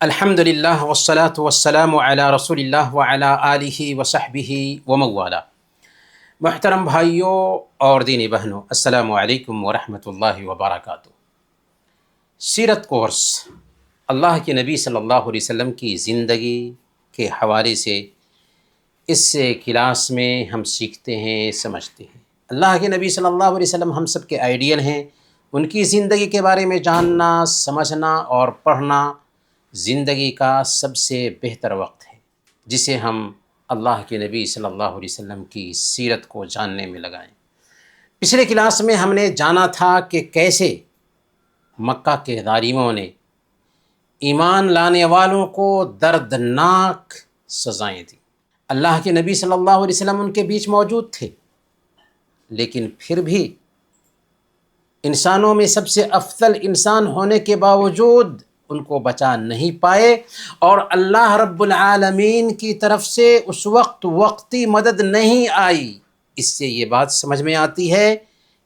الحمدللہ والصلاة والسلام علی رسول اللہ وعلی آلہ وصحبہ وموالا۔ محترم بھائیوں اور دینی بہنوں، السلام علیکم ورحمۃ اللہ وبرکاتہ۔ سیرت کورس اللہ کے نبی صلی اللہ علیہ وسلم کی زندگی کے حوالے سے اس کلاس میں ہم سیکھتے ہیں، سمجھتے ہیں۔ اللہ کے نبی صلی اللہ علیہ وسلم ہم سب کے آئیڈیل ہیں۔ ان کی زندگی کے بارے میں جاننا، سمجھنا اور پڑھنا زندگی کا سب سے بہتر وقت ہے، جسے ہم اللہ کے نبی صلی اللہ علیہ وسلم کی سیرت کو جاننے میں لگائیں۔ پچھلے کلاس میں ہم نے جانا تھا کہ کیسے مکہ کے ظالموں نے ایمان لانے والوں کو دردناک سزائیں دیں۔ اللہ کے نبی صلی اللہ علیہ وسلم ان کے بیچ موجود تھے، لیکن پھر بھی انسانوں میں سب سے افضل انسان ہونے کے باوجود ان کو بچا نہیں پائے، اور اللہ رب العالمین کی طرف سے اس وقت وقتی مدد نہیں آئی۔ اس سے یہ بات سمجھ میں آتی ہے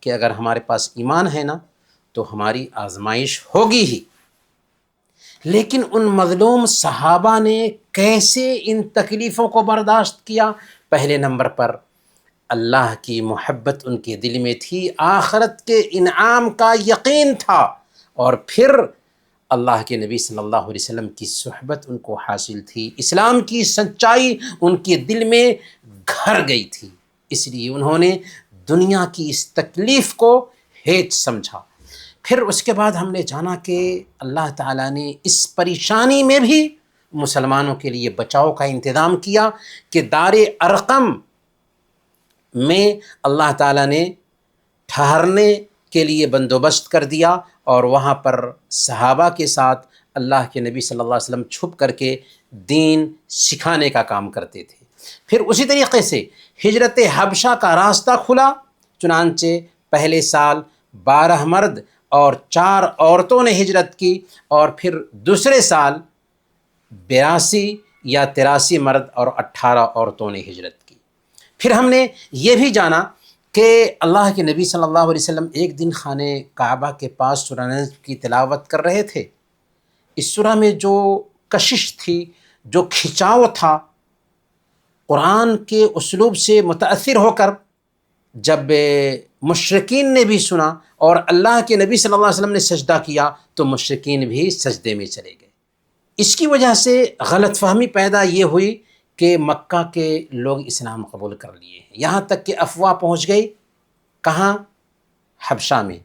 کہ اگر ہمارے پاس ایمان ہے نا تو ہماری آزمائش ہوگی ہی۔ لیکن ان مظلوم صحابہ نے کیسے ان تکلیفوں کو برداشت کیا؟ پہلے نمبر پر اللہ کی محبت ان کے دل میں تھی، آخرت کے انعام کا یقین تھا، اور پھر اللہ کے نبی صلی اللہ علیہ وسلم کی صحبت ان کو حاصل تھی، اسلام کی سچائی ان کے دل میں گھر گئی تھی، اس لیے انہوں نے دنیا کی اس تکلیف کو ہیچ سمجھا۔ پھر اس کے بعد ہم نے جانا کہ اللہ تعالیٰ نے اس پریشانی میں بھی مسلمانوں کے لیے بچاؤ کا انتظام کیا کہ دار ارقم میں اللہ تعالیٰ نے ٹھہرنے کے لیے بندوبست کر دیا، اور وہاں پر صحابہ کے ساتھ اللہ کے نبی صلی اللہ علیہ وسلم چھپ کر کے دین سکھانے کا کام کرتے تھے۔ پھر اسی طریقے سے ہجرت حبشہ کا راستہ کھلا، چنانچہ پہلے سال 12 مرد اور 4 عورتوں نے ہجرت کی، اور پھر دوسرے سال 82 یا 83 مرد اور 18 عورتوں نے ہجرت کی۔ پھر ہم نے یہ بھی جانا کہ اللہ کے نبی صلی اللہ علیہ وسلم ایک دن خانہ کعبہ کے پاس سورہ نجم کی تلاوت کر رہے تھے۔ اس سورہ میں جو کشش تھی، جو کھچاؤ تھا، قرآن کے اسلوب سے متاثر ہو کر جب مشرکین نے بھی سنا اور اللہ کے نبی صلی اللہ علیہ وسلم نے سجدہ کیا تو مشرکین بھی سجدے میں چلے گئے۔ اس کی وجہ سے غلط فہمی پیدا یہ ہوئی کہ مکہ کے لوگ اسلام قبول کر لیے ہیں، یہاں تک کہ افواہ پہنچ گئی کہاں؟ حبشہ میں۔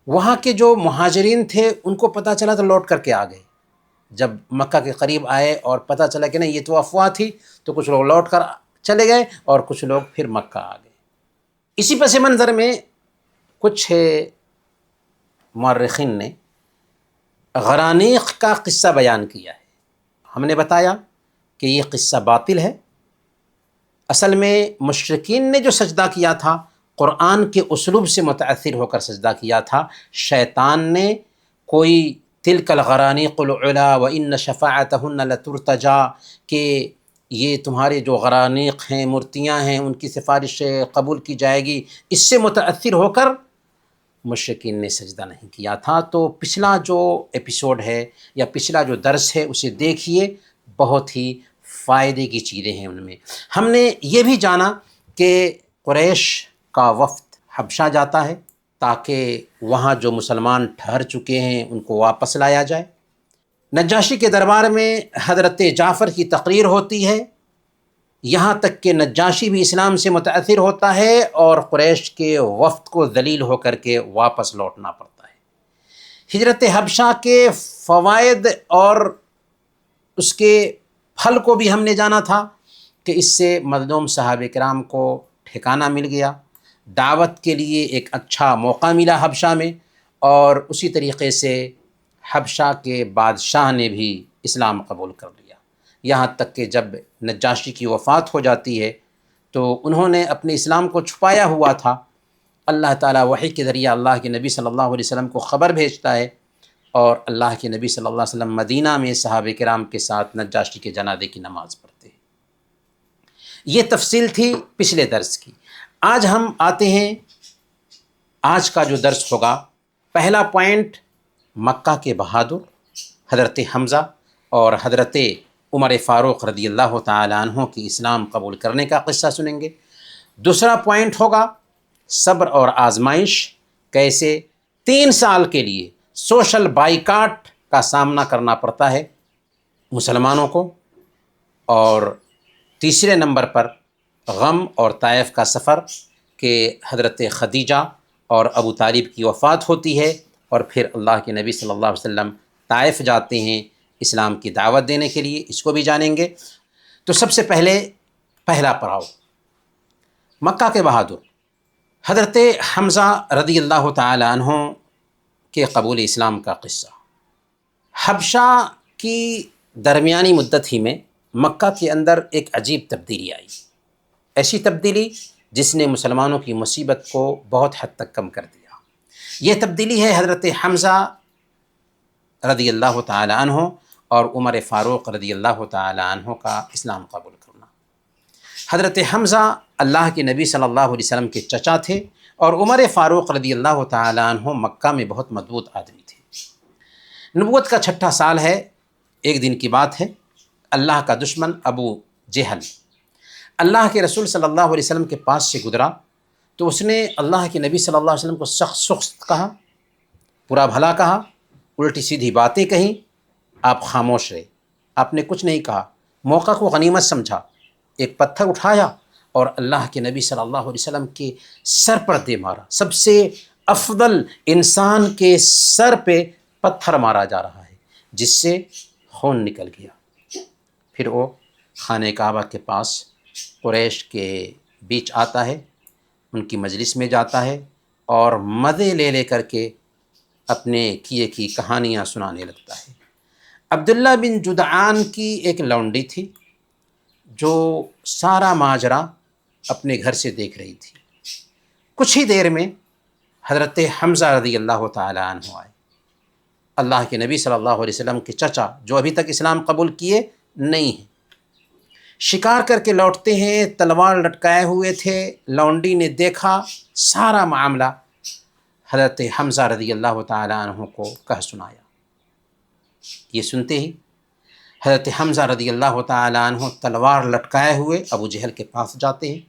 وہاں کے جو مہاجرین تھے ان کو پتہ چلا تو لوٹ کر کے آ گئے۔ جب مکہ کے قریب آئے اور پتہ چلا کہ نہیں یہ تو افواہ تھی، تو کچھ لوگ لوٹ کر چلے گئے اور کچھ لوگ پھر مکہ آ گئے۔ اسی پس منظر میں کچھ مورخین نے غرانیق کا قصہ بیان کیا ہے۔ ہم نے بتایا کہ یہ قصہ باطل ہے۔ اصل میں مشرکین نے جو سجدہ کیا تھا قرآن کے اسلوب سے متاثر ہو کر سجدہ کیا تھا۔ شیطان نے کوئی تلک الغرانیق العلا وان شفاعتہن لترتجا، کہ یہ تمہارے جو غرانیق ہیں، مورتیاں ہیں، ان کی سفارش قبول کی جائے گی، اس سے متاثر ہو کر مشرکین نے سجدہ نہیں کیا تھا۔ تو پچھلا جو ایپیسوڈ ہے یا پچھلا جو درس ہے اسے دیکھیے، بہت ہی فائدے کی چیزیں ہیں ان میں۔ ہم نے یہ بھی جانا کہ قریش کا وفد حبشہ جاتا ہے تاکہ وہاں جو مسلمان ٹھہر چکے ہیں ان کو واپس لایا جائے۔ نجاشی کے دربار میں حضرت جعفر کی تقریر ہوتی ہے، یہاں تک کہ نجاشی بھی اسلام سے متاثر ہوتا ہے اور قریش کے وفد کو ذلیل ہو کر کے واپس لوٹنا پڑتا ہے۔ ہجرت حبشہ کے فوائد اور اس کے پھل کو بھی ہم نے جانا تھا کہ اس سے مظلوم صحابہ کرام کو ٹھکانہ مل گیا، دعوت کے لیے ایک اچھا موقع ملا حبشہ میں، اور اسی طریقے سے حبشہ کے بادشاہ نے بھی اسلام قبول کر لیا۔ یہاں تک کہ جب نجاشی کی وفات ہو جاتی ہے تو انہوں نے اپنے اسلام کو چھپایا ہوا تھا۔ اللہ تعالیٰ وحی کے ذریعہ اللہ کے نبی صلی اللہ علیہ وسلم کو خبر بھیجتا ہے، اور اللہ کے نبی صلی اللہ علیہ وسلم مدینہ میں صحابہ کرام کے ساتھ نجاشی کے جنازے کی نماز پڑھتے ہیں۔ یہ تفصیل تھی پچھلے درس کی۔ آج ہم آتے ہیں، آج کا جو درس ہوگا، پہلا پوائنٹ مکہ کے بہادر حضرت حمزہ اور حضرت عمر فاروق رضی اللہ تعالیٰ عنہ کی اسلام قبول کرنے کا قصہ سنیں گے۔ دوسرا پوائنٹ ہوگا صبر اور آزمائش، کیسے 3 سال کے لیے سوشل بائیکاٹ کا سامنا کرنا پڑتا ہے مسلمانوں کو۔ اور تیسرے نمبر پر غم اور طائف کا سفر کہ حضرت خدیجہ اور ابو طالب کی وفات ہوتی ہے، اور پھر اللہ کے نبی صلی اللہ علیہ وسلم طائف جاتے ہیں اسلام کی دعوت دینے کے لیے، اس کو بھی جانیں گے۔ تو سب سے پہلا پڑاؤ مکہ کے بہادر حضرت حمزہ رضی اللہ تعالی عنہ کے قبول اسلام کا قصہ۔ حبشہ کی درمیانی مدت ہی میں مکہ کے اندر ایک عجیب تبدیلی آئی، ایسی تبدیلی جس نے مسلمانوں کی مصیبت کو بہت حد تک کم کر دیا۔ یہ تبدیلی ہے حضرت حمزہ رضی اللہ تعالی عنہ اور عمر فاروق رضی اللہ تعالی عنہ کا اسلام قبول کرنا۔ حضرت حمزہ اللہ کے نبی صلی اللہ علیہ وسلم کے چچا تھے، اور عمر فاروق رضی اللہ تعالی عنہ مکہ میں بہت مضبوط آدمی تھے۔ نبوت کا 6واں سال ہے، ایک دن کی بات ہے، اللہ کا دشمن ابو جہل اللہ کے رسول صلی اللہ علیہ وسلم کے پاس سے گزرا، تو اس نے اللہ کے نبی صلی اللہ علیہ وسلم کو سخت کہا، برا بھلا کہا، الٹی سیدھی باتیں کہیں۔ آپ خاموش رہے، آپ نے کچھ نہیں کہا، موقع کو غنیمت سمجھا، ایک پتھر اٹھایا اور اللہ کے نبی صلی اللہ علیہ وسلم کے سر پر دے مارا۔ سب سے افضل انسان کے سر پہ پتھر مارا جا رہا ہے، جس سے خون نکل گیا۔ پھر وہ خانہ کعبہ کے پاس قریش کے بیچ آتا ہے، ان کی مجلس میں جاتا ہے اور مزے لے کر کے اپنے کیے کی کہانیاں سنانے لگتا ہے۔ عبداللہ بن جدعان کی ایک لونڈی تھی جو سارا ماجرا اپنے گھر سے دیکھ رہی تھی۔ کچھ ہی دیر میں حضرت حمزہ رضی اللہ تعالی عنہ آئے، اللہ کے نبی صلی اللہ علیہ وسلم کے چچا، جو ابھی تک اسلام قبول کیے نہیں ہیں۔ شکار کر کے لوٹتے ہیں، تلوار لٹکائے ہوئے تھے۔ لونڈی نے دیکھا، سارا معاملہ حضرت حمزہ رضی اللہ تعالی عنہ کو کہہ سنایا۔ یہ سنتے ہی حضرت حمزہ رضی اللہ تعالی عنہ تلوار لٹکائے ہوئے ابو جہل کے پاس جاتے ہیں،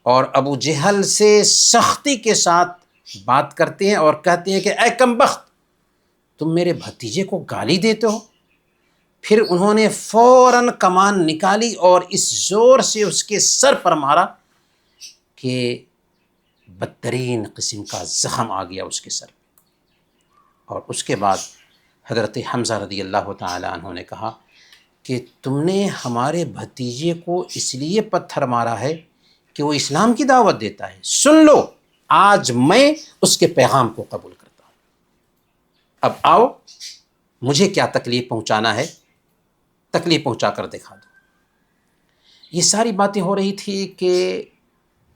اور ابو جہل سے سختی کے ساتھ بات کرتے ہیں اور کہتے ہیں کہ اے کمبخت، تم میرے بھتیجے کو گالی دیتے ہو؟ پھر انہوں نے فوراً کمان نکالی اور اس زور سے اس کے سر پر مارا کہ بدترین قسم کا زخم آ گیا اس کے سر پہ۔ اور اس کے بعد حضرت حمزہ رضی اللہ تعالی عنہ نے کہا کہ تم نے ہمارے بھتیجے کو اس لیے پتھر مارا ہے کہ وہ اسلام کی دعوت دیتا ہے، سن لو، آج میں اس کے پیغام کو قبول کرتا ہوں۔ اب آؤ، مجھے کیا تکلیف پہنچانا ہے، تکلیف پہنچا کر دکھا دو۔ یہ ساری باتیں ہو رہی تھی کہ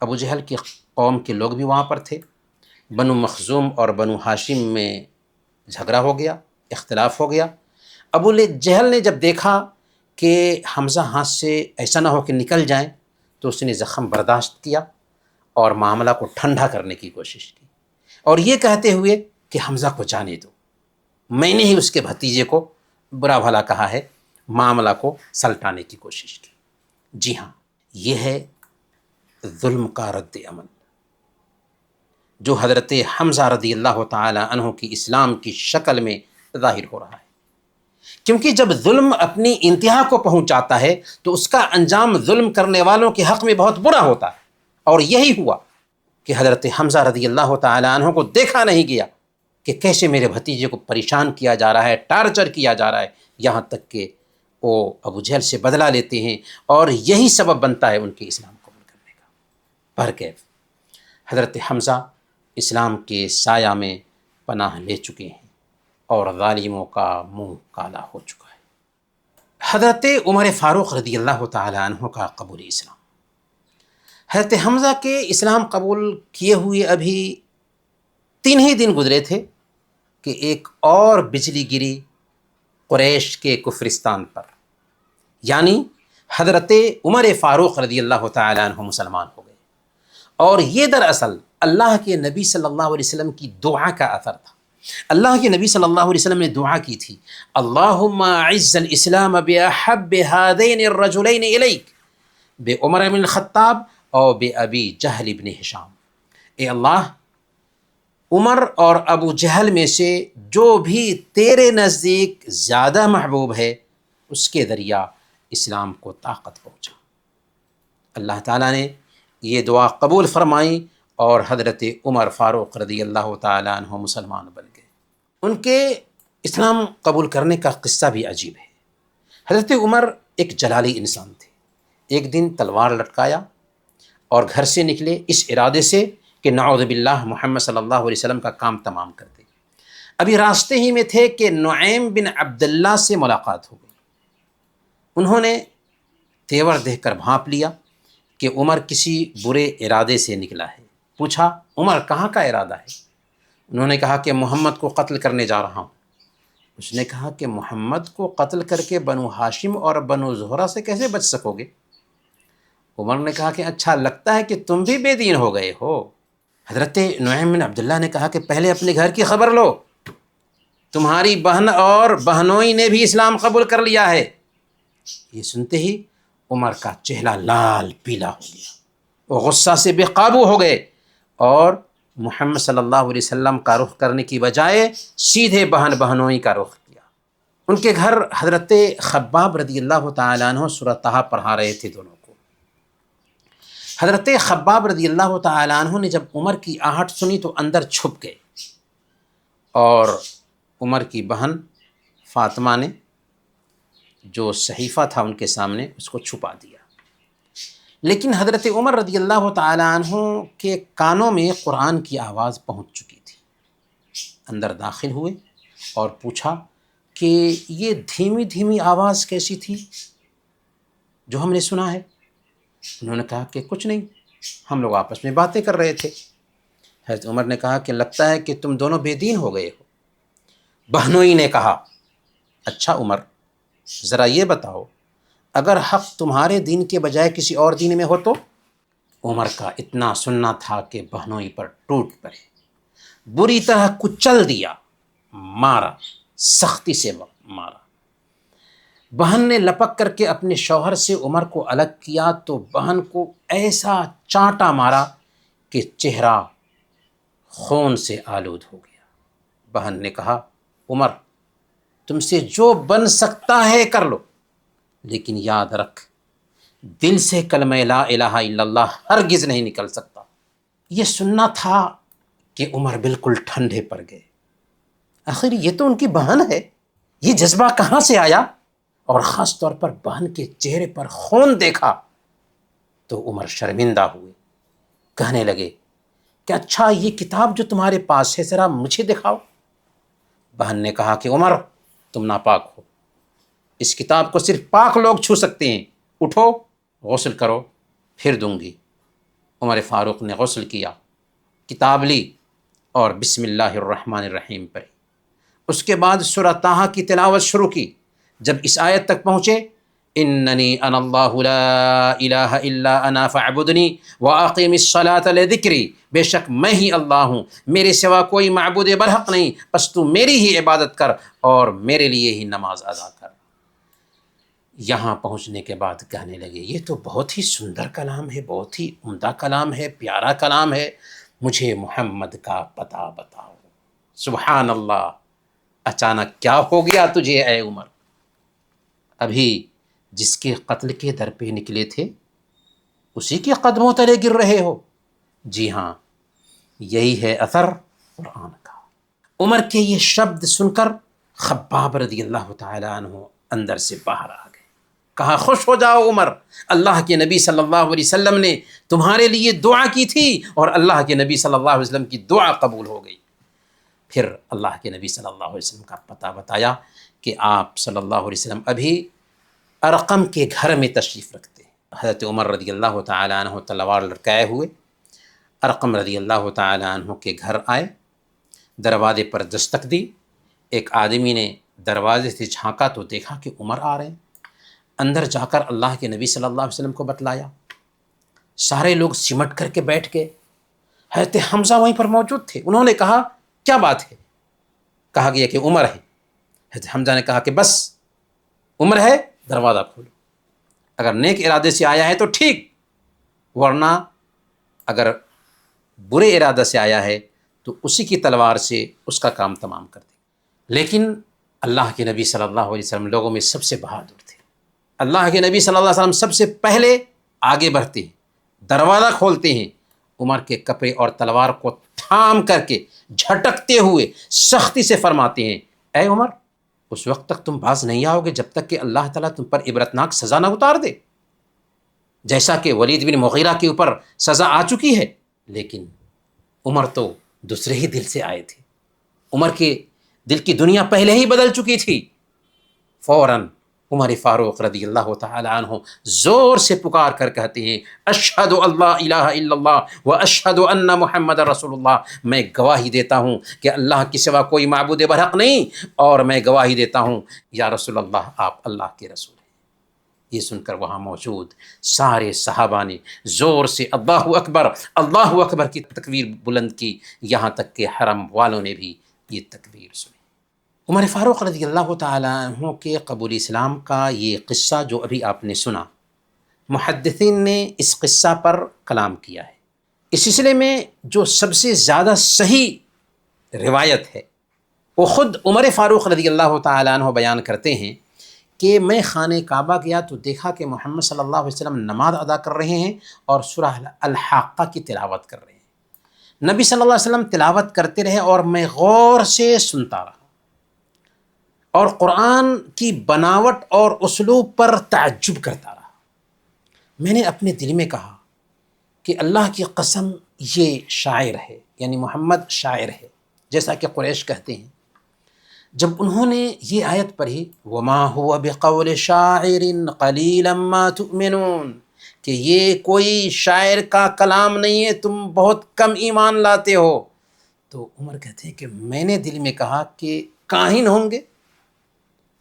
ابو جہل کی قوم کے لوگ بھی وہاں پر تھے۔ بنو مخزوم اور بنو ہاشم میں جھگڑا ہو گیا، اختلاف ہو گیا۔ ابو جہل نے جب دیکھا کہ حمزہ ہاتھ سے ایسا نہ ہو کہ نکل جائیں، تو اس نے زخم برداشت کیا اور معاملہ کو ٹھنڈا کرنے کی کوشش کی، اور یہ کہتے ہوئے کہ حمزہ کو جانے دو، میں نے ہی اس کے بھتیجے کو برا بھلا کہا ہے، معاملہ کو سلٹانے کی کوشش کی۔ جی ہاں، یہ ہے ظلم کا رد عمل جو حضرت حمزہ رضی اللہ تعالی عنہ کی اسلام کی شکل میں ظاہر ہو رہا ہے۔ کیونکہ جب ظلم اپنی انتہا کو پہنچاتا ہے تو اس کا انجام ظلم کرنے والوں کے حق میں بہت برا ہوتا ہے، اور یہی ہوا کہ حضرت حمزہ رضی اللہ تعالی عنہ کو دیکھا نہیں گیا کہ کیسے میرے بھتیجے کو پریشان کیا جا رہا ہے، ٹارچر کیا جا رہا ہے، یہاں تک کہ وہ ابو جہل سے بدلہ لیتے ہیں، اور یہی سبب بنتا ہے ان کے اسلام قبول کرنے کا۔ پر کیف حضرت حمزہ اسلام کے سایہ میں پناہ لے چکے ہیں اور ظالموں کا منہ کالا ہو چکا ہے۔ حضرت عمر فاروق رضی اللہ تعالی عنہ کا قبول اسلام۔ حضرت حمزہ کے اسلام قبول کیے ہوئے ابھی 3 ہی دن گزرے تھے کہ ایک اور بجلی گری قریش کے کفرستان پر، یعنی حضرت عمر فاروق رضی اللہ تعالی عنہ مسلمان ہو گئے، اور یہ دراصل اللہ کے نبی صلی اللہ علیہ وسلم کی دعا کا اثر تھا۔ اللہ کے نبی صلی اللہ علیہ وسلم نے دعا کی تھی، اللہم اعز الاسلام باحب هذین الرجلین الیک، بعمر بن الخطاب اور بابی جہل بن ہشام۔ اے اللہ، عمر اور ابو جہل میں سے جو بھی تیرے نزدیک زیادہ محبوب ہے اس کے ذریعہ اسلام کو طاقت پہنچا۔ اللہ تعالیٰ نے یہ دعا قبول فرمائی اور حضرت عمر فاروق رضی اللہ تعالیٰ عنہ مسلمان بن گئے۔ ان کے اسلام قبول کرنے کا قصہ بھی عجیب ہے۔ حضرت عمر ایک جلالی انسان تھے۔ ایک دن تلوار لٹکایا اور گھر سے نکلے اس ارادے سے کہ نعوذ باللہ محمد صلی اللہ علیہ وسلم کا کام تمام کر دے۔ ابھی راستے ہی میں تھے کہ نعیم بن عبداللہ سے ملاقات ہو گئی۔ انہوں نے تیور دیکھ کر بھانپ لیا کہ عمر کسی برے ارادے سے نکلا ہے۔ پوچھا، عمر کہاں کا ارادہ ہے؟ انہوں نے کہا کہ محمد کو قتل کرنے جا رہا ہوں۔ اس نے کہا کہ محمد کو قتل کر کے بنو ہاشم اور بنو زہرہ سے کیسے بچ سکو گے؟ عمر نے کہا کہ اچھا لگتا ہے کہ تم بھی بے دین ہو گئے ہو۔ حضرت نعیم بن عبداللہ نے کہا کہ پہلے اپنے گھر کی خبر لو، تمہاری بہن اور بہنوئی نے بھی اسلام قبول کر لیا ہے۔ یہ سنتے ہی عمر کا چہرہ لال پیلا ہو گیا، وہ غصہ سے بے قابو ہو گئے اور محمد صلی اللہ علیہ وسلم کا رخ کرنے کی بجائے سیدھے بہن بہنوئی کا رخ کیا۔ ان کے گھر حضرت خباب رضی اللہ تعالیٰ عنہ سورۃ طہ پڑھا رہے تھے دونوں کو۔ حضرت خباب رضی اللہ تعالیٰ عنہ نے جب عمر کی آہٹ سنی تو اندر چھپ گئے اور عمر کی بہن فاطمہ نے جو صحیفہ تھا ان کے سامنے اس کو چھپا دیا۔ لیکن حضرت عمر رضی اللہ تعالیٰ عنہ کے کانوں میں قرآن کی آواز پہنچ چکی تھی۔ اندر داخل ہوئے اور پوچھا کہ یہ دھیمی دھیمی آواز کیسی تھی جو ہم نے سنا ہے؟ انہوں نے کہا کہ کچھ نہیں، ہم لوگ آپس میں باتیں کر رہے تھے۔ حضرت عمر نے کہا کہ لگتا ہے کہ تم دونوں بے دین ہو گئے ہو۔ بہنوئی نے کہا، اچھا عمر، ذرا یہ بتاؤ اگر حق تمہارے دین کے بجائے کسی اور دین میں ہو تو؟ عمر کا اتنا سننا تھا کہ بہنوئی پر ٹوٹ پڑے، بری طرح کچل دیا، مارا، سختی سے مارا۔ بہن نے لپک کر کے اپنے شوہر سے عمر کو الگ کیا تو بہن کو ایسا چانٹا مارا کہ چہرہ خون سے آلود ہو گیا۔ بہن نے کہا، عمر، تم سے جو بن سکتا ہے کر لو، لیکن یاد رکھ دل سے کلمہ لا الہ الا اللہ ہرگز نہیں نکل سکتا۔ یہ سننا تھا کہ عمر بالکل ٹھنڈے پڑ گئے۔ آخر یہ تو ان کی بہن ہے، یہ جذبہ کہاں سے آیا؟ اور خاص طور پر بہن کے چہرے پر خون دیکھا تو عمر شرمندہ ہوئے، کہنے لگے کہ اچھا یہ کتاب جو تمہارے پاس ہے ذرا مجھے دکھاؤ۔ بہن نے کہا کہ عمر، تم ناپاک ہو، اس کتاب کو صرف پاک لوگ چھو سکتے ہیں، اٹھو غسل کرو پھر دوں گی۔ عمر فاروق نے غسل کیا، کتاب لی اور بسم اللہ الرحمن الرحیم پڑھی۔ اس کے بعد سورۃ طہ کی تلاوت شروع کی۔ جب اس آیت تک پہنچے، اننی انا اللہ لا الہ الا انا فاعبدنی واقیم الصلاۃ لذکری، بے شک میں ہی اللہ ہوں، میرے سوا کوئی معبود برحق نہیں، بس تو میری ہی عبادت کر اور میرے لیے ہی نماز ادا کر۔ یہاں پہنچنے کے بعد کہنے لگے یہ تو بہت ہی سندر کلام ہے، بہت ہی عمدہ کلام ہے، پیارا کلام ہے، مجھے محمد کا پتہ بتاؤ۔ سبحان اللہ، اچانک کیا ہو گیا تجھے اے عمر؟ ابھی جس کے قتل کے در پہ نکلے تھے اسی کے قدموں تلے گر رہے ہو؟ جی ہاں، یہی ہے اثر قرآن کا۔ عمر کے یہ شبد سن کر خباب رضی اللہ تعالی عنہ اندر سے باہر آ گئے، کہا خوش ہو جاؤ عمر، اللہ کے نبی صلی اللہ علیہ وسلم نے تمہارے لیے دعا کی تھی اور اللہ کے نبی صلی اللہ علیہ وسلم کی دعا قبول ہو گئی۔ پھر اللہ کے نبی صلی اللہ علیہ وسلم کا پتہ بتایا کہ آپ صلی اللہ علیہ وسلم ابھی ارقم کے گھر میں تشریف رکھتے ہیں۔ حضرت عمر رضی اللہ تعالیٰ عنہ تلوار لٹکائے ہوئے ارقم رضی اللہ تعالیٰ عنہ کے گھر آئے، دروازے پر دستک دی۔ ایک آدمی نے دروازے سے جھانکا تو دیکھا کہ عمر آ رہے ہیں۔ اندر جا کر اللہ کے نبی صلی اللہ علیہ وسلم کو بتلایا۔ سارے لوگ سمٹ کر کے بیٹھ گئے۔ حضرت حمزہ وہیں پر موجود تھے۔ انہوں نے کہا کیا بات ہے؟ کہا گیا کہ عمر ہے، حضرت حمزہ نے کہا کہ بس عمر ہے، دروازہ کھولو، اگر نیک ارادے سے آیا ہے تو ٹھیک، ورنہ اگر برے ارادے سے آیا ہے تو اسی کی تلوار سے اس کا کام تمام کر دیں۔ لیکن اللہ کے نبی صلی اللہ علیہ وسلم لوگوں میں سب سے بہادر تھے۔ اللہ کے نبی صلی اللہ علیہ وسلم سب سے پہلے آگے بڑھتے ہیں، دروازہ کھولتے ہیں، عمر کے کپڑے اور تلوار کو تھام کر کے جھٹکتے ہوئے سختی سے فرماتے ہیں، اے عمر، اس وقت تک تم باز نہیں آؤ گے جب تک کہ اللہ تعالیٰ تم پر عبرتناک سزا نہ اتار دے، جیسا کہ ولید بن مغیرہ کے اوپر سزا آ چکی ہے۔ لیکن عمر تو دوسرے ہی دل سے آئے تھے، عمر کے دل کی دنیا پہلے ہی بدل چکی تھی۔ فوراً عمر فاروق رضی اللہ تعالی عنہ زور سے پکار کر کہتے ہیں، اشہد اللہ الہ الا اللہ و اشہد ان محمد رسول اللہ، میں گواہی دیتا ہوں کہ اللہ کے سوا کوئی معبود برحق نہیں، اور میں گواہی دیتا ہوں یا رسول اللہ آپ اللہ کے رسول ہیں۔ یہ سن کر وہاں موجود سارے صحابہ نے زور سے اللہ اکبر کی تکبیر بلند کی، یہاں تک کہ حرم والوں نے بھی یہ تکبیر سنی۔ عمر فاروق رضی اللہ تعالیٰ عنہ کے قبول اسلام کا یہ قصہ جو ابھی آپ نے سنا، محدثین نے اس قصہ پر کلام کیا ہے۔ اس سلسلے میں جو سب سے زیادہ صحیح روایت ہے وہ خود عمر فاروق رضی اللہ تعالیٰ عنہ بیان کرتے ہیں کہ میں خانہ کعبہ گیا تو دیکھا کہ محمد صلی اللہ علیہ وسلم نماز ادا کر رہے ہیں اور سورہ الحاقہ کی تلاوت کر رہے ہیں۔ نبی صلی اللہ علیہ وسلم تلاوت کرتے رہے اور میں غور سے سنتا رہا اور قرآن کی بناوٹ اور اسلوب پر تعجب کرتا رہا۔ میں نے اپنے دل میں کہا کہ اللہ کی قسم یہ شاعر ہے، یعنی محمد شاعر ہے، جیسا کہ قریش کہتے ہیں۔ جب انہوں نے یہ آیت پڑھی، وَمَا هُوَ بِقَوْلِ شَاعِرٍ قَلِيلًا مَا تُؤْمِنُونَ، کہ یہ کوئی شاعر کا کلام نہیں ہے، تم بہت کم ایمان لاتے ہو، تو عمر کہتے ہیں کہ میں نے دل میں کہا کہ کاہن ہوں گے۔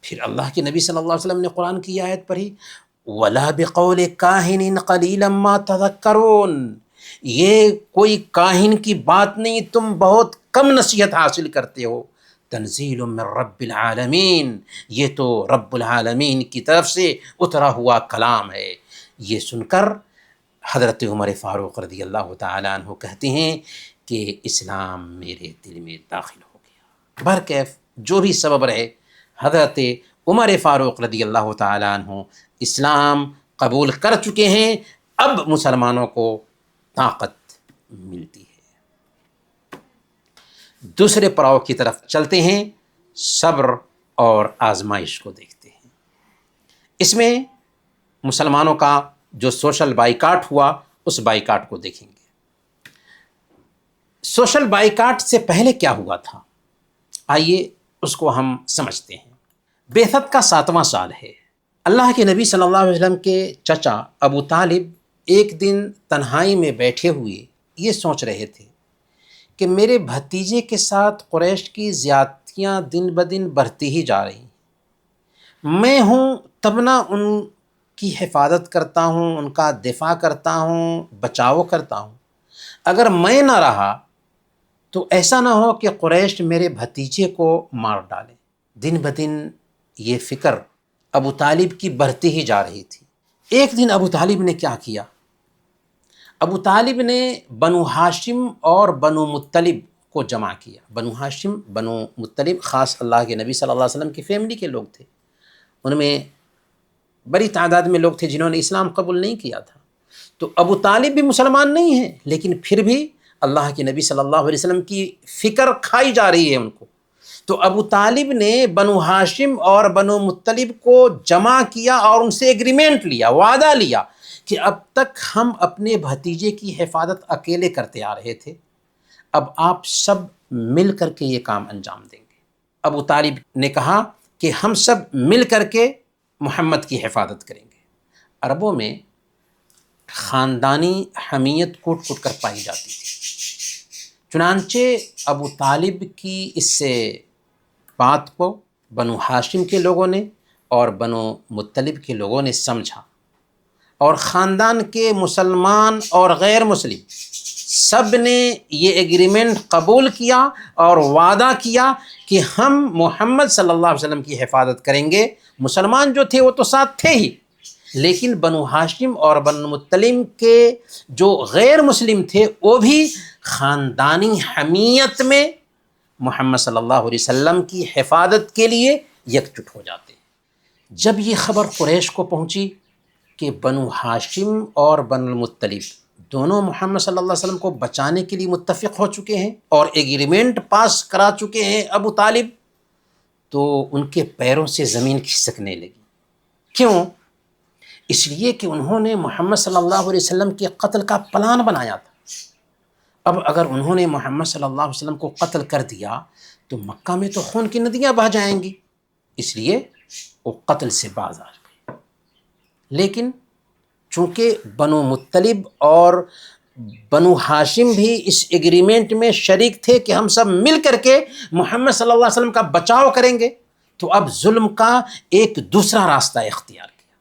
پھر اللہ کے نبی صلی اللہ علیہ وسلم نے قرآن کی آیت پڑھی، وَلَا بِقَوْلِ كَاهِنٍ قَلِيلًا مَا تَذَكَّرُونَ، یہ کوئی کاہن کی بات نہیں، تم بہت کم نصیحت حاصل کرتے ہو۔ تنزیل من رب العالمین، یہ تو رب العالمین کی طرف سے اترا ہوا کلام ہے۔ یہ سن کر حضرت عمر فاروق رضی اللہ تعالیٰ عنہ کہتے ہیں کہ اسلام میرے دل میں داخل ہو گیا۔ برکیف جو بھی سبب رہے، حضرت عمر فاروق رضی اللہ تعالیٰ عنہ اسلام قبول کر چکے ہیں، اب مسلمانوں کو طاقت ملتی ہے۔ دوسرے پڑاؤ کی طرف چلتے ہیں، صبر اور آزمائش کو دیکھتے ہیں۔ اس میں مسلمانوں کا جو سوشل بائیکاٹ ہوا، اس بائیکاٹ کو دیکھیں گے۔ سوشل بائیکاٹ سے پہلے کیا ہوا تھا، آئیے اس کو ہم سمجھتے ہیں۔ بعثت کا 7واں سال ہے۔ اللہ کے نبی صلی اللہ علیہ وسلم کے چچا ابو طالب ایک دن تنہائی میں بیٹھے ہوئے یہ سوچ رہے تھے کہ میرے بھتیجے کے ساتھ قریش کی زیادتیاں دن بدن بڑھتی ہی جا رہی ہیں، میں ہوں تب نہ ان کی حفاظت کرتا ہوں، ان کا دفاع کرتا ہوں، بچاؤ کرتا ہوں، اگر میں نہ رہا تو ایسا نہ ہو کہ قریش میرے بھتیجے کو مار ڈالے۔ دن بدن یہ فکر ابو طالب کی بڑھتی ہی جا رہی تھی۔ ایک دن ابو طالب نے کیا کیا، ابو طالب نے بنو ہاشم اور بنو مطلب کو جمع کیا۔ بنو ہاشم، بنو مطلب خاص اللہ کے نبی صلی اللہ علیہ وسلم کی فیملی کے لوگ تھے، ان میں بڑی تعداد میں لوگ تھے جنہوں نے اسلام قبول نہیں کیا تھا۔ تو ابو طالب بھی مسلمان نہیں ہیں، لیکن پھر بھی اللہ کے نبی صلی اللہ علیہ وسلم کی فکر کھائی جا رہی ہے ان کو۔ تو ابو طالب نے بنو ہاشم اور بنو مطلب کو جمع کیا اور ان سے ایگریمنٹ لیا، وعدہ لیا کہ اب تک ہم اپنے بھتیجے کی حفاظت اکیلے کرتے آ رہے تھے، اب آپ سب مل کر کے یہ کام انجام دیں گے۔ ابو طالب نے کہا کہ ہم سب مل کر کے محمد کی حفاظت کریں گے۔ عربوں میں خاندانی حمیت کوٹ کوٹ کر پائی جاتی تھی، چنانچہ ابو طالب کی اس سے بات کو بنو ہاشم کے لوگوں نے اور بنو مطلب کے لوگوں نے سمجھا، اور خاندان کے مسلمان اور غیر مسلم سب نے یہ ایگریمنٹ قبول کیا اور وعدہ کیا کہ کہ ہم محمد صلی اللہ علیہ وسلم کی حفاظت کریں گے۔ مسلمان جو تھے وہ تو ساتھ تھے ہی، لیکن بنو ہاشم اور بنو مطلب کے جو غیر مسلم تھے وہ بھی خاندانی حمیت میں محمد صلی اللہ علیہ وسلم کی حفاظت کے لیے یکجٹ ہو جاتے ہیں۔ جب یہ خبر قریش کو پہنچی کہ بنو ہاشم اور بنو المطلب دونوں محمد صلی اللہ علیہ وسلم کو بچانے کے لیے متفق ہو چکے ہیں اور ایگریمنٹ پاس کرا چکے ہیں ابو طالب، تو ان کے پیروں سے زمین کھسکنے لگی۔ کیوں؟ اس لیے کہ انہوں نے محمد صلی اللہ علیہ وسلم کے قتل کا پلان بنایا تھا۔ اب اگر انہوں نے محمد صلی اللہ علیہ وسلم کو قتل کر دیا تو مکہ میں تو خون کی ندیاں بہہ جائیں گی، اس لیے وہ قتل سے باز آ گئے۔ لیکن چونکہ بنو مطلب اور بنو ہاشم بھی اس ایگریمنٹ میں شریک تھے کہ ہم سب مل کر کے محمد صلی اللہ علیہ وسلم کا بچاؤ کریں گے، تو اب ظلم کا ایک دوسرا راستہ اختیار کیا،